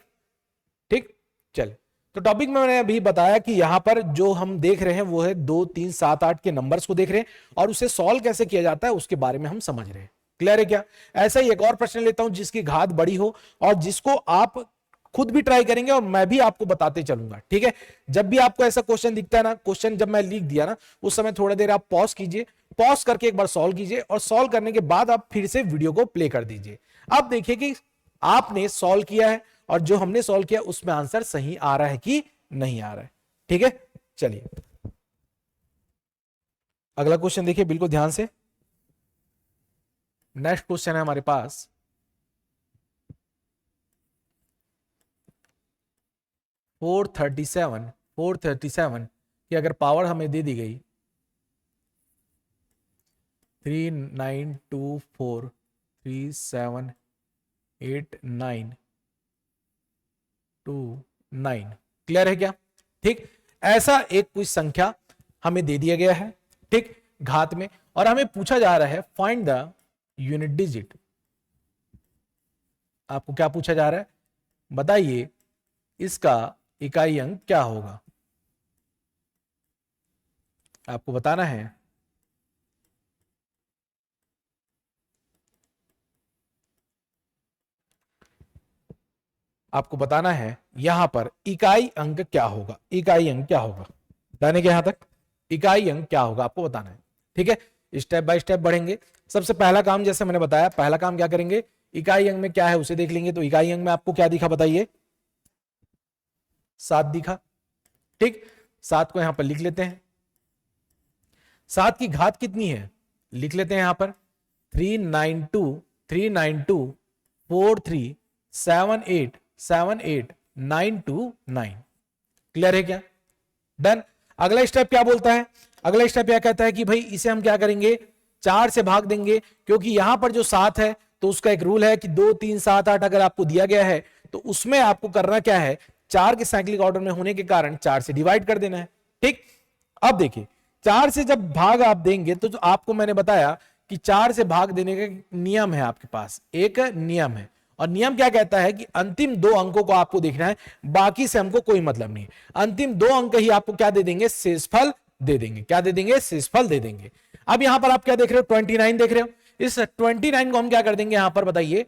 ठीक, चलिए, तो टॉपिक में मैंने अभी बताया कि यहां पर जो हम देख रहे हैं वो है 2, 3, 7, 8 के नंबर्स को देख रहे हैं, और उसे सॉल्व कैसे किया जाता है उसके बारे में हम समझ रहे हैं। क्लियर है क्या? ऐसा ही एक और प्रश्न लेता हूं जिसकी घात बड़ी हो और जिसको आप खुद भी ट्राई करेंगे और मैं भी आपको बताते चलूंगा। ठीक है, जब भी आपको ऐसा क्वेश्चन दिखता है ना, क्वेश्चन जब मैं लिख दिया ना, उस समय थोड़ा देर आप पॉज कीजिए, पॉज करके एक बार सॉल्व कीजिए, और सॉल्व करने के बाद आप फिर से वीडियो को प्ले कर दीजिए। अब देखिए कि आपने सॉल्व किया है और जो हमने सॉल्व किया उसमें आंसर सही आ रहा है कि नहीं आ रहा है। ठीक है, चलिए अगला क्वेश्चन देखिए बिल्कुल ध्यान से। नेक्स्ट क्वेश्चन है हमारे पास 437 की अगर पावर हमें दे दी गई 3924378929। क्लियर है क्या? ठीक, ऐसा एक कोई संख्या हमें दे दिया गया है, ठीक, घात में, और हमें पूछा जा रहा है फाइंड द यूनिट डिजिट। आपको क्या पूछा जा रहा है, बताइए इसका इकाई अंक क्या होगा। आपको बताना है यहां पर इकाई अंक क्या होगा, इकाई अंक क्या होगा। बताने के यहां तक इकाई अंक क्या होगा आपको बताना है। ठीक है, स्टेप बाय स्टेप बढ़ेंगे। सबसे पहला काम जैसे मैंने बताया, पहला काम क्या करेंगे, इकाई अंक में क्या है उसे देख लेंगे। तो इकाई अंक में आपको क्या दिखा बताइए, 7 दिखा। ठीक, 7 को यहां पर लिख लेते हैं। 7 की घात कितनी है, लिख लेते हैं यहां पर 392 क्लियर है क्या, डन। अगला स्टेप क्या बोलता है, अगला स्टेप क्या कहता है कि भाई इसे हम क्या करेंगे, 4 से भाग देंगे, क्योंकि यहां पर जो 7 है तो उसका एक रूल है कि 2 3 7 8 अगर आपको दिया गया है तो उसमें आपको करना क्या है, 4 के साइक्लिक ऑर्डर में होने के कारण 4 से डिवाइड कर देना है। ठीक, अब देखिए 4 से जब भाग आप देंगे तो जो आपको मैंने बताया कि 4 से भाग देने का नियम है, आपके पास एक नियम है, और नियम क्या कहता है कि अंतिम 2 अंकों को आपको देखना है, बाकी से हमको कोई मतलब नहीं। अंतिम 2 अंक ही आपको क्या दे देंगे, शेषफल दे देंगे। क्या दे देंगे, शेषफल दे देंगे। अब यहां पर आप क्या देख रहे हो, 29 देख रहे हो। इस 29 को हम क्या कर देंगे, यहां पर बताइए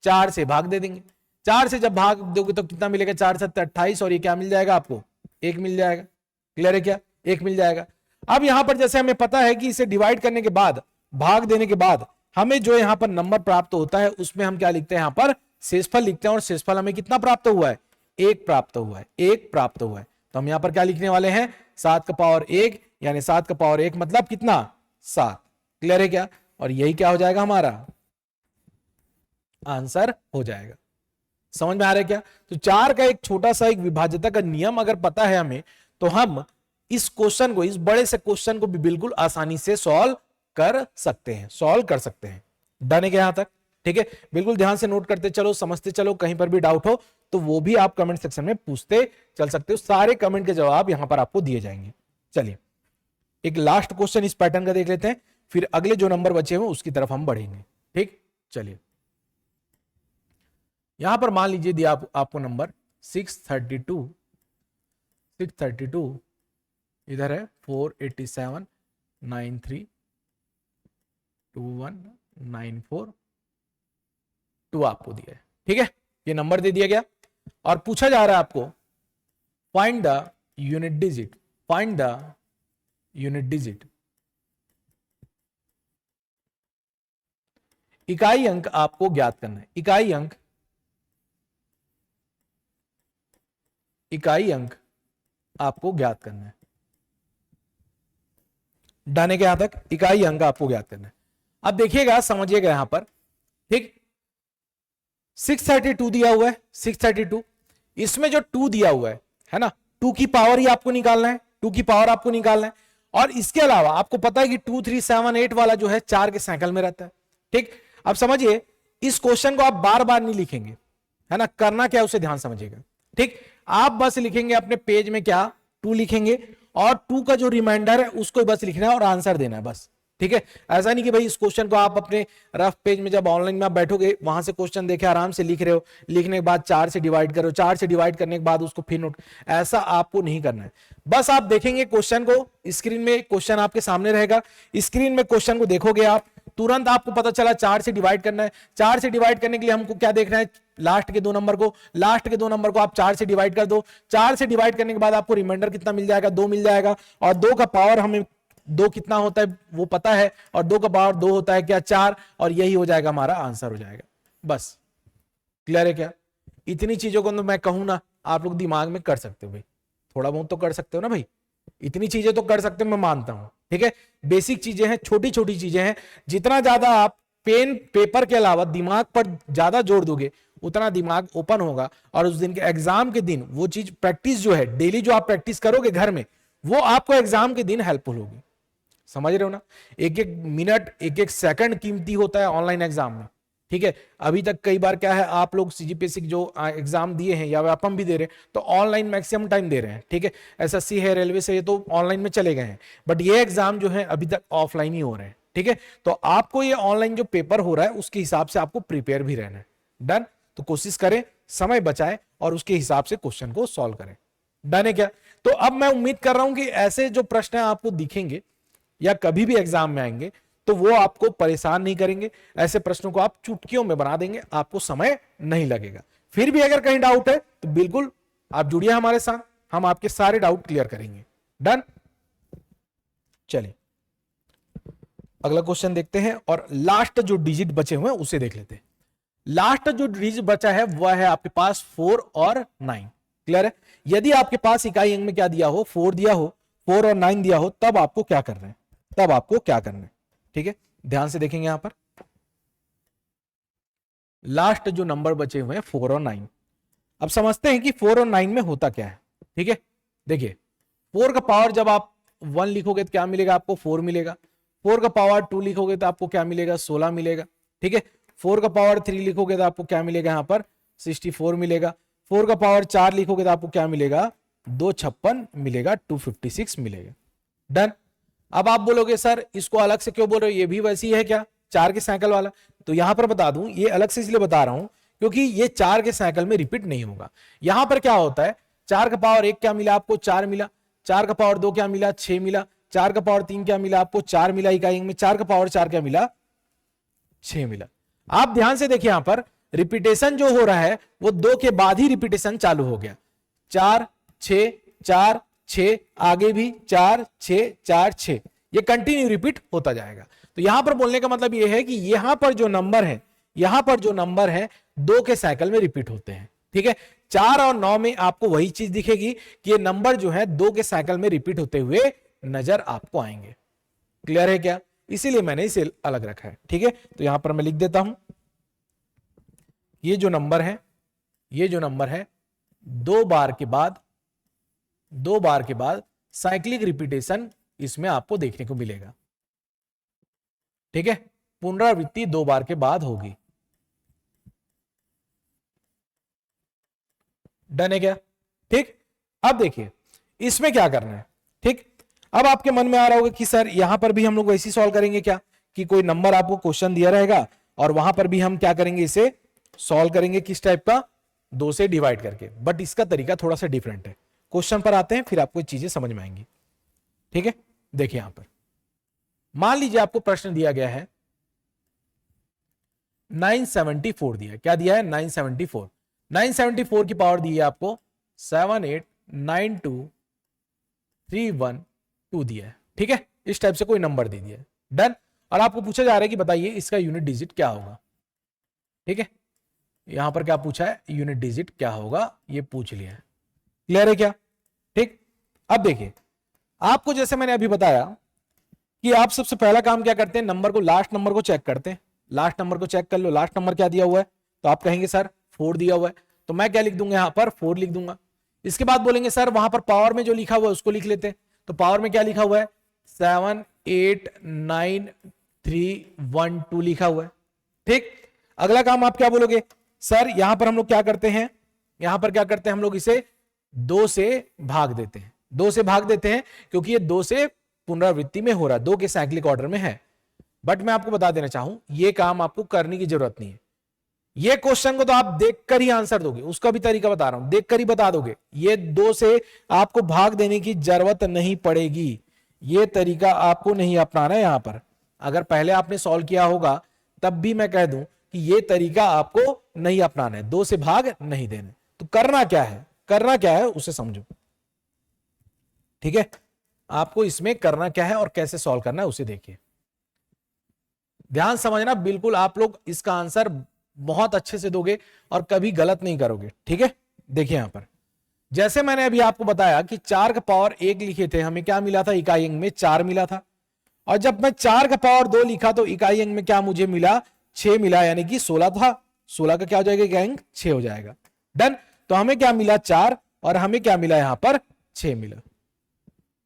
4 से भाग दे देंगे। 4 से जब भाग दोगे तो कितना मिलेगा, 4 7 28, और ये क्या मिल जाएगा आपको, 1 मिल जाएगा। क्लियर है क्या, 1 मिल जाएगा। अब यहां पर जैसे हमें पता है कि इसे डिवाइड करने के बाद, भाग देने के बाद हमें जो यहां पर नंबर प्राप्त होता है उसमें हम क्या लिखते हैं, यहां पर शेषफल लिखते हैं। और शेषफल हमें कितना प्राप्त हुआ है, 1 प्राप्त हुआ है, 1 प्राप्त हुआ है। तो हम यहां पर क्या लिखने वाले हैं, 7 का पावर 1, यानी 7 का पावर 1 मतलब कितना, 7। क्लियर है क्या, और यही क्या हो जाएगा, हमारा आंसर हो जाएगा। समझ में आ रहा है क्या, तो 4 का एक छोटा सा एक विभाज्यता का नियम अगर पता है हमें, तो हम इस क्वेश्चन को, इस बड़े से क्वेश्चन को भी बिल्कुल आसानी से सॉल्व कर सकते हैं, सॉल्व कर सकते हैं। डन है क्या यहां तक, ठीक है। बिल्कुल ध्यान से नोट करते चलो, समझते चलो, कहीं पर भी डाउट हो तो वो भी आप कमेंट सेक्शन में पूछते चल सकते हो, सारे कमेंट के जवाब यहां पर आपको दिए जाएंगे। चलिए एक लास्ट क्वेश्चन इस पैटर्न का देख लेते हैं, फिर अगले जो नंबर बचे हुए उसकी तरफ हम बढ़ेंगे। ठीक, चलिए यहां पर मान लीजिए दिया आपको नंबर 632 इधर है 487 93 21942 आपको दिया है। ठीक है, ये नंबर दे दिया गया और पूछा जा रहा है आपको find the unit digit, find the unit digit. इकाई अंक आपको ज्ञात करना है, इकाई अंक आपको ज्ञात करना है। डाने के यहां तक इकाई अंक आपको ज्ञात करना है। अब देखिएगा, समझिएगा यहां पर, ठीक 632 दिया हुआ है, 632 इसमें जो 2 दिया हुआ है ना, 2 की पावर ही आपको निकालना है, 2 की पावर आपको निकालना है। और इसके अलावा आपको पता है कि 2 3 7 8 वाला जो है 4 के साइकिल में रहता है। ठीक, अब समझिए इस क्वेश्चन को आप बार बार नहीं लिखेंगे, है ना, करना क्या उसे ध्यान समझिएगा। ठीक, आप बस लिखेंगे अपने पेज में क्या, 2 लिखेंगे और 2 का जो रिमाइंडर है उसको बस लिखना है और आंसर देना है बस। ठीक है, ऐसा नहीं कि भाई इस क्वेश्चन को आप अपने रफ पेज में जब ऑनलाइन में आप बैठोगे वहां से क्वेश्चन देखे आराम से लिख रहे हो, लिखने के बाद 4 से डिवाइड करो, 4 से डिवाइड करने के बाद उसको फिर नोट, ऐसा आपको नहीं करना है। बस आप देखेंगे क्वेश्चन को, स्क्रीन में क्वेश्चन आपके सामने रहेगा, स्क्रीन में क्वेश्चन को देखोगे आप, तुरंत आपको पता चला 4 से डिवाइड करना है। 4 से डिवाइड करने के लिए हमको क्या देखना है, लास्ट के 2 नंबर को, लास्ट के 2 नंबर को आप 4 से डिवाइड कर दो। 4 से डिवाइड करने के बाद आपको रिमाइंडर कितना मिल जाएगा, 2 मिल जाएगा। और 2 का पावर हमें 2 कितना होता है वो पता है, और 2 का पावर 2 होता है क्या, 4, और यही हो जाएगा हमारा आंसर हो जाएगा। बस क्लियर है क्या, इतनी चीजों को तो मैं कहूं ना आप लोग दिमाग में कर सकते हो भाई, थोड़ा बहुत तो कर सकते हो ना भाई, इतनी चीजें तो कर सकते हो, मैं मानता हूं। ठीक है, बेसिक चीजें हैं, छोटी छोटी चीजें हैं, जितना ज्यादा आप पेन पेपर के अलावा दिमाग पर ज्यादा जोर दोगे उतना दिमाग ओपन होगा, और उस दिन के एग्जाम के दिन वो चीज प्रैक्टिस जो है, डेली जो आप प्रैक्टिस करोगे घर में, वो आपको एग्जाम के दिन हेल्पफुल होगी। समझ रहे हो ना, एक एक मिनट एक एक सेकंड कीमती होता है ऑनलाइन एग्जाम में। ठीक है, अभी तक कई बार क्या है, आप लोग सीजीपीएससी जो एग्जाम दिए हैं या व्यापम भी दे रहे हैं तो ऑनलाइन मैक्सिमम टाइम दे रहे हैं। ठीक है, एसएससी है, रेलवे से, ये तो ऑनलाइन में चले गए हैं, बट ये एग्जाम जो है अभी तक ऑफलाइन ही हो रहे हैं। ठीक है, तो आपको ये ऑनलाइन जो पेपर हो रहा है उसके हिसाब से आपको प्रिपेयर भी रहना है। डन, तो कोशिश करें, समय बचाएं और उसके हिसाब से क्वेश्चन को सॉल्व करें। डन है क्या, तो अब मैं उम्मीद कर रहा हूं कि ऐसे जो प्रश्न आपको दिखेंगे या कभी भी एग्जाम में आएंगे तो वो आपको परेशान नहीं करेंगे, ऐसे प्रश्नों को आप चुटकियों में बना देंगे, आपको समय नहीं लगेगा। फिर भी अगर कहीं डाउट है तो बिल्कुल आप जुड़िए हमारे साथ, हम आपके सारे डाउट क्लियर करेंगे। डन, चलिए अगला क्वेश्चन देखते हैं और लास्ट जो डिजिट बचे हुए हैं उसे देख लेते हैं। लास्ट जो डिजिट बचा है वह है आपके पास 4 और 9। क्लियर है? यदि आपके पास इकाई अंक में क्या दिया हो, 4 दिया हो, 4 और 9 दिया हो, तब आपको क्या करना है, तब आपको क्या करना है। ठीक है, ध्यान से देखेंगे यहां पर लास्ट जो नंबर बचे हुए हैं 4 और 9। अब समझते हैं कि 4 और 9 में होता क्या है। ठीक है, देखिए 4 का पावर जब आप 1 लिखोगे तो क्या मिलेगा आपको, 4 मिलेगा। 4 का पावर 2 लिखोगे तो आपको क्या मिलेगा, 16 मिलेगा। ठीक है, 4 का पावर 3 लिखोगे तो आपको क्या मिलेगा यहां पर 64 मिलेगा। 4 का पावर 4 लिखोगे तो आपको क्या मिलेगा, 256 मिलेगा, 256 मिलेगा। डन। अब आप बोलोगे सर इसको अलग से क्यों बोल रहे हो, ये भी वैसी है क्या 4 के साइकिल वाला। तो यहां पर बता दूं, ये अलग से इसलिए बता रहा हूं क्योंकि ये 4 के साइकिल में रिपीट नहीं होगा। यहां पर क्या होता है, 4 का पावर 1 क्या मिला आपको, 4 मिला। 4 का पावर 2 क्या मिला, 6 मिला। 4 का पावर 3 क्या मिला आपको, 4 मिला इकाई में। 4 का पावर 4 क्या मिला, 6 मिला। आप ध्यान से देखिए यहां पर रिपीटेशन जो हो रहा है वो 2 के बाद ही रिपीटेशन चालू हो गया। 4 6 4 6, आगे भी 4 6 4 6, ये कंटिन्यू रिपीट होता जाएगा। तो यहां पर बोलने का मतलब ये है कि यहां पर जो नंबर है, यहां पर जो नंबर है 2 के साइकिल में रिपीट होते हैं। ठीक है, 4 और 9 में आपको वही चीज दिखेगी कि ये नंबर जो है 2 के साइकिल में रिपीट होते हुए नजर आपको आएंगे। क्लियर है क्या? इसीलिए मैंने इसे अलग रखा है। ठीक है, तो यहां पर मैं लिख देता हूं, ये जो नंबर है, ये जो नंबर है 2 बार के बाद, 2 बार के बाद साइक्लिक रिपीटेशन इसमें आपको देखने को मिलेगा। ठीक है, पुनरावृत्ति 2 बार के बाद होगी। डन है क्या? ठीक, अब देखिए इसमें क्या करना है। ठीक, अब आपके मन में आ रहा होगा कि सर यहां पर भी हम लोग वैसे सॉल्व करेंगे क्या, कि कोई नंबर आपको क्वेश्चन दिया रहेगा और वहां पर भी हम क्या करेंगे, इसे सॉल्व करेंगे किस टाइप का, 2 से डिवाइड करके। बट इसका तरीका थोड़ा सा डिफरेंट है। क्वेश्चन पर आते हैं फिर आपको चीजें समझ में आएंगी। ठीक है, देखिए यहां पर मान लीजिए आपको प्रश्न दिया गया है 974 दिया है। क्या दिया है, 974। 974 की पावर दी है आपको 7892312 दिया है। ठीक है, इस टाइप से कोई नंबर दे दिया है। डन। और आपको पूछा जा रहा है कि बताइए इसका यूनिट डिजिट क्या होगा। ठीक है, यहां पर क्या पूछा है, यूनिट डिजिट क्या होगा, ये पूछ लिया है। क्लियर है क्या? ठीक, अब देखिए आपको जैसे मैंने अभी बताया कि आप सबसे पहला काम क्या करते हैं, नंबर को, लास्ट नंबर को चेक करते हैं। लास्ट नंबर को चेक कर लो, लास्ट नंबर क्या दिया हुआ है, तो आप कहेंगे सर 4 दिया हुआ है, तो मैं क्या लिख दूंगा यहां पर 4 लिख दूंगा। इसके बाद बोलेंगे सर वहां पर पावर में जो लिखा हुआ है उसको लिख लेते हैं। तो पावर में क्या लिखा हुआ है, 7892312 लिखा हुआ है। ठीक, अगला काम आप क्या बोलोगे, सर यहां पर हम लोग क्या करते हैं, यहां पर क्या करते हैं हम लोग इसे 2 से भाग देते हैं। 2 से भाग देते हैं क्योंकि ये 2 से पुनरावृत्ति में हो रहा है, 2 के साइक्लिक ऑर्डर में है। बट मैं आपको बता देना चाहूं ये काम आपको करने की जरूरत नहीं है। ये क्वेश्चन को तो आप देखकर ही आंसर दोगे, उसका भी तरीका बता रहा हूं, देखकर ही बता दोगे। ये 2 से आपको भाग देने की जरूरत नहीं पड़ेगी, ये तरीका आपको नहीं अपनाना है यहां पर। अगर पहले आपने सॉल्व किया होगा तब भी मैं कह दूं कि ये तरीका आपको नहीं अपनाना है, 2 से भाग नहीं देना। तो करना क्या है, करना क्या है उसे समझो। ठीक है, आपको इसमें करना क्या है और कैसे सॉल्व करना है उसे देखिए। ध्यान समझना, बिल्कुल आप लोग इसका आंसर बहुत अच्छे से दोगे और कभी गलत नहीं करोगे। ठीक है, देखिए यहां पर जैसे मैंने अभी आपको बताया कि 4 का पावर 1 लिखे थे, हमें क्या मिला था, इकाई अंक में 4 मिला था। और जब मैं 4 का पावर 2 लिखा तो इकाई अंक में क्या मुझे मिला, 6 मिला, यानी कि 16 था। 16 का क्या हो जाएगा, इकाई अंक 6 हो जाएगा। डन। तो हमें क्या मिला, 4, और हमें क्या मिला यहां पर 6 मिला।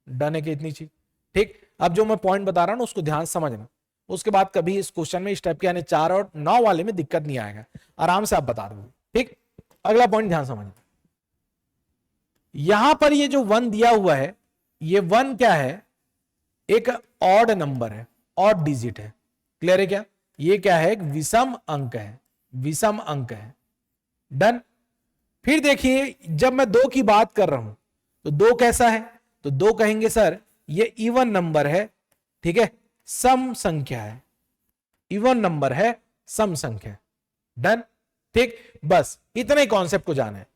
डन है कि इतनी चीज। ठीक, अब जो मैं पॉइंट बता रहा हूं ना उसको ध्यान से समझना, उसके बाद कभी इस क्वेश्चन में इस टाइप के यानी 4 और 9 वाले में दिक्कत नहीं आएगा, आराम से आप बता दोगे। ठीक, अगला पॉइंट ध्यान समझना, यहां पर ये जो 1 दिया हुआ है, ये 1 क्या है, एक ऑड नंबर है, ऑड डिजिट है। क्लियर है क्या? ये क्या है, एक विषम अंक है, विषम अंक है। डन। फिर देखिए जब मैं 2 की बात कर रहा हूं तो 2 कैसा है, तो 2 कहेंगे सर ये इवन नंबर है। ठीक है, सम संख्या है, इवन नंबर है, सम संख्या। डन। ठीक, बस इतने कॉन्सेप्ट को जाना है।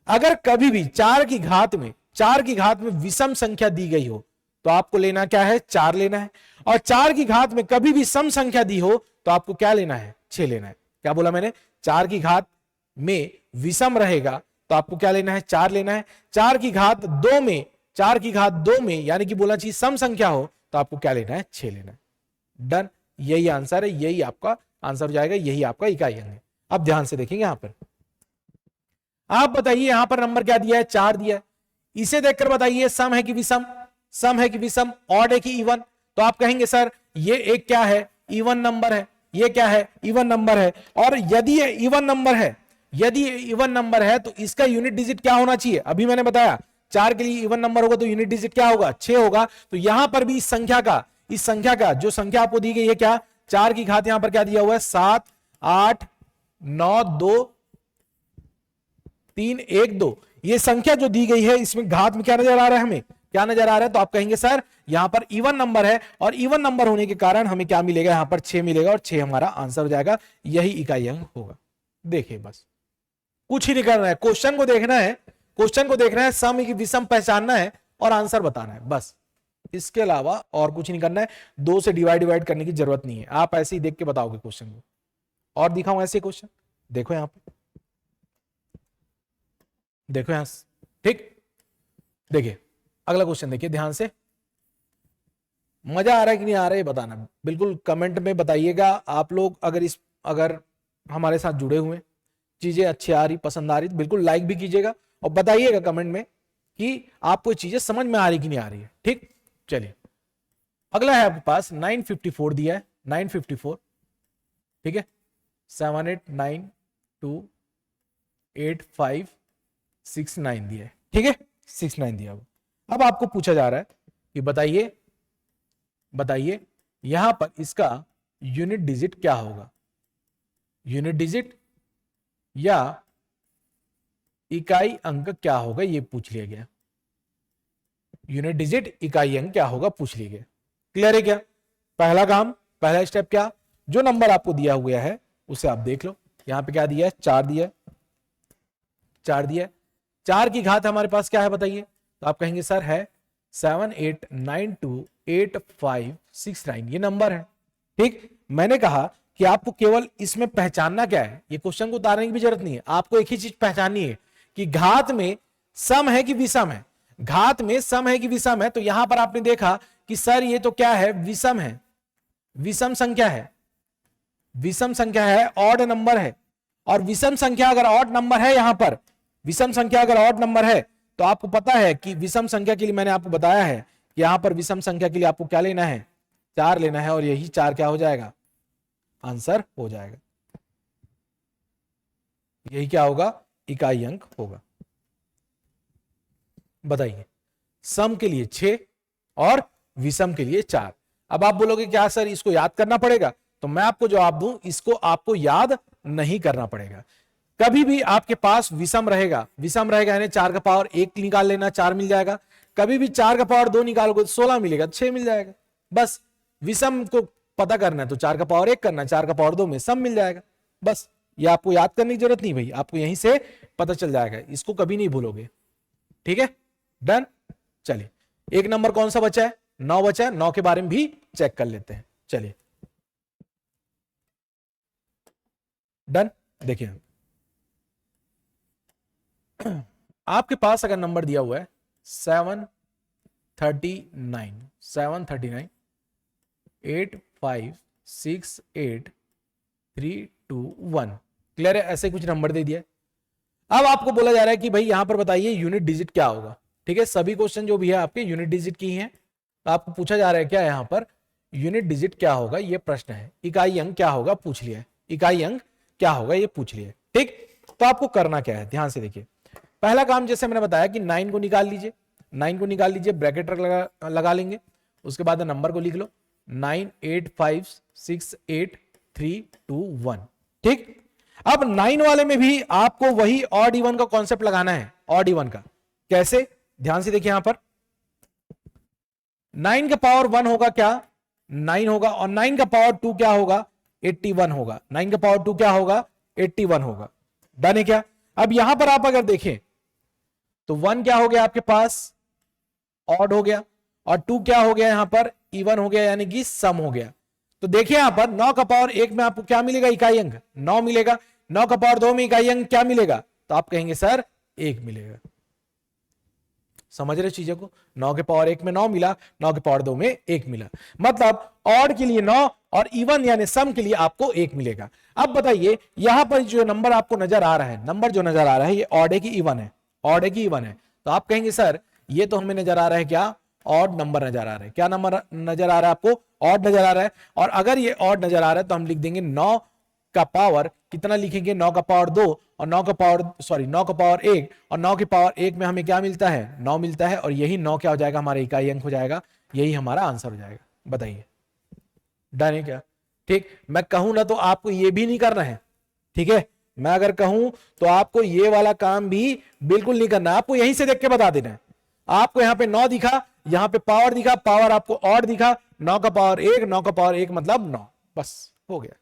अगर कभी भी 4 की घात में विषम संख्या दी गई हो तो आपको लेना क्या है, 4 लेना है। और 4 की घात में कभी भी सम संख्या दी हो तो आपको क्या लेना है, 6 लेना है। क्या बोला मैंने, 4 की घात में विषम रहेगा तो आपको क्या लेना है, 4 लेना है। 4 की घात 2 में, 4 की घात 2 में यानी कि बोलना चाहिए सम संख्या हो तो आपको क्या लेना है, 6 लेना है। डन, यही आंसर है, यही आपका आंसर हो जाएगा, यही आपका इकाई अंक है। अब ध्यान से देखेंगे यहां पर, आप बताइए यहां पर नंबर क्या दिया है, 4 दिया है। इसे देखकर बताइए सम है कि विषम, सम है कि विषम, ऑड है कि इवन। तो आप कहेंगे सर ये एक क्या है, इवन नंबर है, ये क्या है, इवन नंबर है। और यदि ये इवन नंबर है, यदि ये इवन नंबर है तो इसका यूनिट डिजिट क्या होना चाहिए, अभी मैंने बताया 4 के लिए इवन नंबर होगा तो यूनिट डिजिट क्या होगा, 6 होगा। तो यहां पर भी इस संख्या का जो संख्या आपको दी गई है क्या, 4 की घात यहां पर क्या दिया हुआ है, 7 8 9 2 3 1 2, ये संख्या जो दी गई है इसमें घात में क्या नजर आ रहा है, हमें क्या नजर आ रहा है। तो आप कहेंगे सर यहां पर इवन नंबर है और इवन नंबर होने के कारण हमें क्या मिलेगा, यहां पर 6 मिलेगा और 6 हमारा आंसर हो जाएगा, यही इकाई अंक होगा। देखिए बस कुछ ही नहीं करना है, क्वेश्चन को देखना है, क्वेश्चन को देखना है, सम की विषम पहचानना है और आंसर बताना है, बस इसके अलावा और कुछ नहीं करना है। 2 से डिवाइड करने की जरूरत नहीं है, आप ऐसे ही देख के बताओगे क्वेश्चन को। और दिखाऊं ऐसे क्वेश्चन, देखो यहां पे, देखो यहां, ठीक। देखिए अगला क्वेश्चन देखिए ध्यान से, मजा आ रहा है कि नहीं आ रहा है बताना, बिल्कुल कमेंट में बताइएगा। आप लोग अगर हमारे साथ जुड़े हुए, चीजें अच्छी आ रही, पसंद आ रही, तो बिल्कुल लाइक भी कीजिएगा और बताइएगा कमेंट में कि आपको चीजें समझ में आ रही कि नहीं आ रही है, ठीक। चलिए अगला है आपके पास 954 दिया है, 954, ठीक है, 7 8 9 2 8 5 6 9 दिया है, ठीक है, 6 9 दिया। अब आपको पूछा जा रहा है कि बताइए यहां पर इसका यूनिट डिजिट क्या होगा, यूनिट डिजिट या इकाई अंक क्या होगा, ये पूछ लिया गया। यूनिट डिजिट इकाई अंक क्या होगा पूछ लिया गया। क्लियर है क्या, पहला काम, पहला स्टेप क्या, जो नंबर आपको दिया हुआ है उसे आप देख लो। यहां पे क्या दिया है, 4 दिया है, 4 दिया है। 4 की घात हमारे पास क्या है बताइए, तो आप कहेंगे सर है 7 8 9 2 8 5 6 9, ये नंबर है, ठीक। मैंने कहा कि आपको केवल इसमें पहचानना क्या है, ये क्वेश्चन को उतारने की भी जरूरत नहीं है, आपको एक ही चीज पहचाननी है कि घात में सम है कि विषम है, घात में सम है कि विषम है। तो यहां पर आपने देखा कि सर ये तो क्या है, विषम है, विषम संख्या है, विषम संख्या है, ऑड नंबर है। और विषम संख्या अगर ऑड नंबर है, यहां पर विषम संख्या अगर ऑड नंबर है तो आपको पता है कि विषम संख्या के लिए मैंने आपको बताया है कि यहां पर विषम संख्या के लिए आपको क्या लेना है, 4 लेना है और यही 4 क्या हो जाएगा, आंसर हो जाएगा, यही क्या होगा, इकाई अंक होगा। बताइए सम के लिए 6 और विषम के लिए 4। अब आप बोलोगे क्या सर इसको याद करना पड़ेगा, तो मैं आपको जवाब दूं, इसको आपको याद नहीं करना पड़ेगा। कभी भी आपके पास विषम रहेगा, विषम रहेगा यानी 4 का पावर 1 निकाल लेना, 4 मिल जाएगा। कभी भी 4 का पावर 2 निकालोगे तो 16 मिलेगा, 6 मिल जाएगा। बस विषम को पता करना है तो 4 का पावर 1 करना, 4 का पावर 2 में सम मिल जाएगा। बस ये आपको याद करने की जरूरत नहीं भाई, आपको यहीं से पता चल जाएगा, इसको कभी नहीं भूलोगे, ठीक है। डन, चलिए एक नंबर कौन सा बचा है, 9 बचा है, 9 के बारे में भी चेक कर लेते हैं। चलिए डन, देखिए आपके पास अगर नंबर दिया हुआ है 739 8 5 6 8 3 2 1, क्लियर है, ऐसे कुछ नंबर दे दिया। अब आपको बोला जा रहा है कि भाई यहां पर बताइए यूनिट डिजिट क्या होगा, ठीक है। सभी क्वेश्चन जो भी है आपके यूनिट डिजिट की हैं, तो आपको पूछा जा रहा है क्या यहां पर यूनिट डिजिट क्या होगा, ये प्रश्न है। इकाई अंक क्या होगा पूछ लिया है, इकाई अंक क्या होगा ये पूछ लिया है, ठीक। तो आपको करना क्या है, ध्यान से देखिए। पहला काम जैसे मैंने बताया कि 9 को निकाल लीजिए, 9 को निकाल लीजिए, ब्रैकेट लगा लेंगे, उसके बाद नंबर को लिख लो 9 8 5 6 8 3 2 1, ठीक। अब 9 वाले में भी आपको वही ऑड इवन का कॉन्सेप्ट लगाना है। ऑड इवन का कैसे, ध्यान से देखिए यहां पर 9 का पावर 1 होगा क्या, 9 होगा, और 9 का पावर 2 क्या होगा, 81 होगा। 9 का पावर 2 क्या होगा, 81 होगा। डन है क्या। अब यहां पर आप अगर देखें तो 1 क्या हो गया आपके पास, ऑड हो गया, और 2 क्या हो गया यहां पर, इवन हो गया, यानी कि सम हो गया। तो देखिए यहां पर 9 का पावर 1 में आपको क्या मिलेगा, इकाई अंक 9 मिलेगा। 9 का पावर 2 में इकाई अंक क्या मिलेगा, तो आप कहेंगे सर 1 मिलेगा। समझ रहे चीजों को, 9 के पावर 1 में 9 मिला, 9 के पावर 2 में 1 मिला, मतलब ऑड के लिए 9 और इवन यानी सम के लिए आपको 1 मिलेगा। अब बताइए यहां पर जो नंबर आपको नजर आ रहा है, नंबर जो नजर आ रहा है ये ऑड है कि इवन है, ऑड है कि इवन है, तो आप कहेंगे सर ये तो हमें नजर आ रहा है क्या, ऑड नंबर नजर आ रहा है। क्या नंबर नजर आ रहा है आपको, ऑड नजर आ रहा है। और अगर ये ऑड नजर आ रहा है तो हम लिख देंगे 9 का पावर कितना लिखेंगे, 9 का पावर 2 और 9 का पावर 9 का पावर 1 और 9 के पावर 1 में हमें क्या मिलता है, 9 मिलता है, और यही 9 क्या हो जाएगा, हमारा इकाई अंक हो जाएगा, यही हमारा आंसर हो जाएगा। बताइए डन है क्या? ठीक, मैं कहूं ना तो आपको ये भी नहीं करना है, ठीक है, मैं अगर कहूं तो आपको ये वाला काम भी बिल्कुल नहीं करना, आपको यहीं से देख के बता देना है। आपको यहां पे 9 दिखा, यहां पे पावर दिखा, पावर आपको ऑड दिखा, 9 का पावर 1, 9 का पावर 1 मतलब 9, बस हो गया,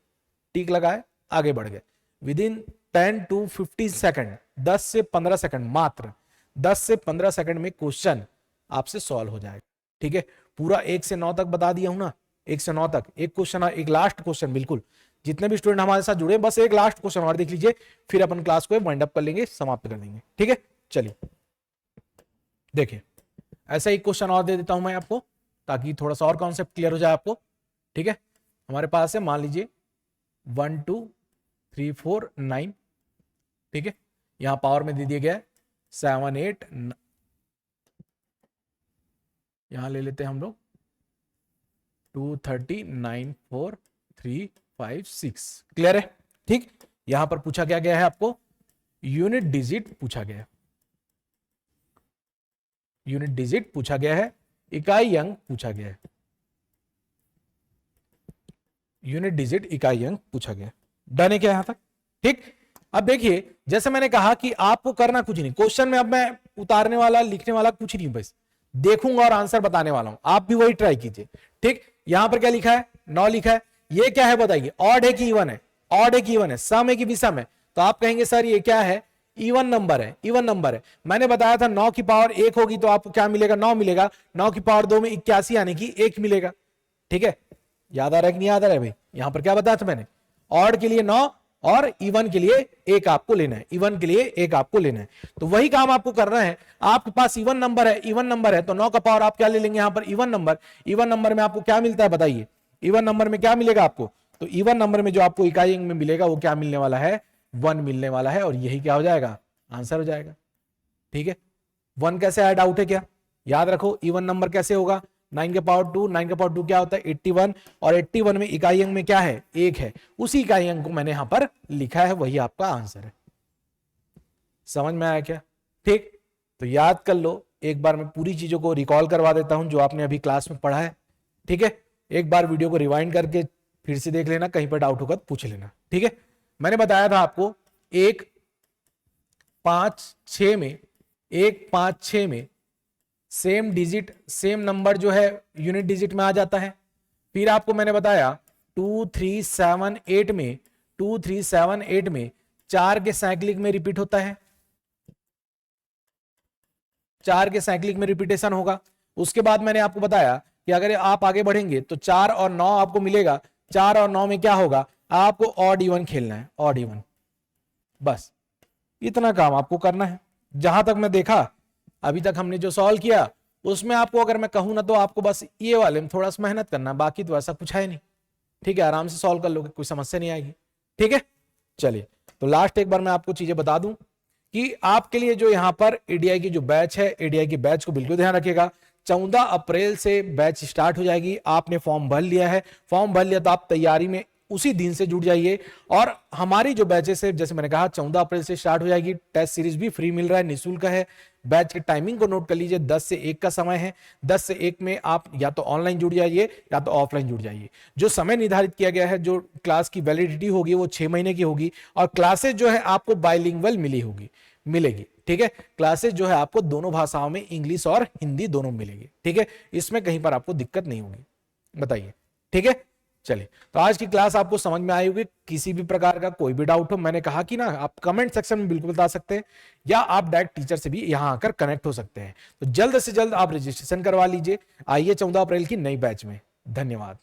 टिक लगाए आगे बढ़ गए। विद इन 10 to 15 सेकंड, 10 से 15 सेकंड, मात्र 10 से 15 सेकंड में क्वेश्चन आपसे सॉल्व हो जाएगा। ठीक है, पूरा 1 से 9 तक बता दिया हूं ना, 1 से 9 तक एक क्वेश्चन, एक लास्ट क्वेश्चन, बिल्कुल जितने भी स्टूडेंट हमारे साथ जुड़े बस एक लास्ट क्वेश्चन और देख लीजिए, फिर अपन क्लास को वाइंड अप कर लेंगे, समाप्त कर देंगे। ठीक है, चलिए देखिए ऐसा एक क्वेश्चन और दे देता हूं मैं आपको, ताकि थोड़ा सा और कॉन्सेप्ट क्लियर हो जाए आपको। ठीक है, हमारे पास है, मान लीजिए 1 2 3 4 9, ठीक है, यहां पावर में दे दिया गया है 7 8, यहां ले लेते हैं हम लोग 2 30 9 4 3 5 6। क्लियर है? ठीक, यहां पर पूछा क्या गया है आपको, यूनिट डिजिट पूछा गया है, यूनिट डिजिट पूछा गया है, इकाई अंक पूछा गया है, यूनिट डिजिट इकाई अंक पूछा गया। डन है क्या यहां तक? ठीक, अब देखिए जैसे मैंने कहा कि आपको करना कुछ नहीं, क्वेश्चन में अब मैं उतारने वाला लिखने वाला कुछ नहीं, बस देखूंगा और आंसर बताने वाला हूं, आप भी वही ट्राई कीजिए। ठीक, यहां पर क्या लिखा है, 9 लिखा है, ये क्या है बताइए, ऑड है कि इवन है, ऑड है कि इवन है, सम है कि विषम है, तो आप कहेंगे सर ये क्या है, इवन नंबर है, इवन नंबर है। मैंने बताया था 9 की पावर 1 होगी तो आपको क्या मिलेगा, 9 मिलेगा, 9 की पावर 2 में 81 यानी कि 1 मिलेगा। ठीक है, याद आ रहा है कि नहीं याद आ रहा है भाई, यहां पर क्या बताया था मैंने, ऑड के लिए 9 और इवन के लिए 1 आपको लेना है, इवन के लिए 1 आपको लेना है, तो वही काम आपको करना है। आपके पास इवन नंबर है, इवन नंबर है तो 9 का पावर आप क्या ले लेंगे यहां पर, इवन नंबर, इवन नंबर में आपको क्या मिलता है बताइए, इवन नंबर में क्या मिलेगा आपको, तो इवन नंबर में जो आपको इकाई अंक में मिलेगा वो क्या मिलने वाला है, 1 मिलने वाला है, और यही क्या हो जाएगा, आंसर हो जाएगा। ठीक है, 1 कैसे आया, डाउट है क्या? याद रखो इवन नंबर कैसे होगा, 9 के पावर 2, 9 के पावर 2 क्या होता है 81, और 81 में इकाई अंक में क्या है, 1 है, उसी इकाई अंक को मैंने यहां पर लिखा है, वही आपका आंसर है। समझ में आया क्या? ठीक, तो याद कर लो, एक बार मैं पूरी चीजों को रिकॉल करवा देता हूं जो आपने अभी क्लास में पढ़ा है। ठीक है, एक बार वीडियो को रिवाइंड करके फिर से देख लेना, कहीं पर डाउट होगा तो पूछ लेना। ठीक है, मैंने बताया था आपको 1 5 6 में, 1 5 6 में सेम डिजिट, सेम नंबर जो है यूनिट डिजिट में आ जाता है। फिर आपको मैंने बताया 2 3 7 8 में, 2 3 7 8 में 4 के साइक्लिक में रिपीट होता है, 4 के साइक्लिक में रिपीटेशन होगा। उसके बाद मैंने आपको बताया कि अगर आप आगे बढ़ेंगे तो 4 और 9 आपको मिलेगा, 4 और 9 में क्या होगा, आपको ऑड इवन खेलना है, ऑड इवन, बस इतना काम आपको करना है। जहां तक मैं देखा अभी तक हमने जो सॉल्व किया उसमें आपको अगर मैं कहूं ना तो आपको बस ये वाले में थोड़ा सा मेहनत करना, बाकी तो ऐसा कुछ है नहीं। ठीक है, आराम से सॉल्व कर लोगे, कोई समस्या नहीं आएगी। ठीक है, चलिए तो लास्ट एक बार मैं आपको चीजें बता दूं कि आपके लिए जो यहाँ पर एडीआई की जो बैच है, एडीआई की बैच को बिल्कुल ध्यान रखिएगा, 14 अप्रैल से बैच स्टार्ट हो जाएगी। आपने फॉर्म भर लिया है, फॉर्म भर लिया तो आप तैयारी में उसी दिन से जुड़ जाइए। और हमारी जो बैचेस है जैसे मैंने कहा 14 अप्रैल से स्टार्ट हो जाएगी, टेस्ट सीरीज भी फ्री मिल रहा है, निःशुल्क है। बैच के टाइमिंग को नोट कर लीजिए, 10 से 1 का समय है, 10 से 1 में आप या तो ऑनलाइन जुड़ जाइए या तो ऑफलाइन जुड़ जाइए। जो समय निर्धारित किया गया है, जो क्लास की वैलिडिटी होगी वो 6 महीने की होगी, और क्लासेस जो है आपको बाइलिंगुअल मिलेगी। ठीक है, क्लासेस जो है आपको दोनों भाषाओं में, इंग्लिश और हिंदी दोनों मिलेगी। ठीक है, इसमें कहीं पर आपको दिक्कत नहीं होगी, बताइए। ठीक है, चलिए, तो आज की क्लास आपको समझ में आई होगी। किसी भी प्रकार का कोई भी डाउट हो, मैंने कहा कि ना आप कमेंट सेक्शन में बिल्कुल बता सकते हैं, या आप डायरेक्ट टीचर से भी यहां आकर कनेक्ट हो सकते हैं। तो जल्द से जल्द आप रजिस्ट्रेशन करवा लीजिए, आइए 14 अप्रैल की नई बैच में। धन्यवाद।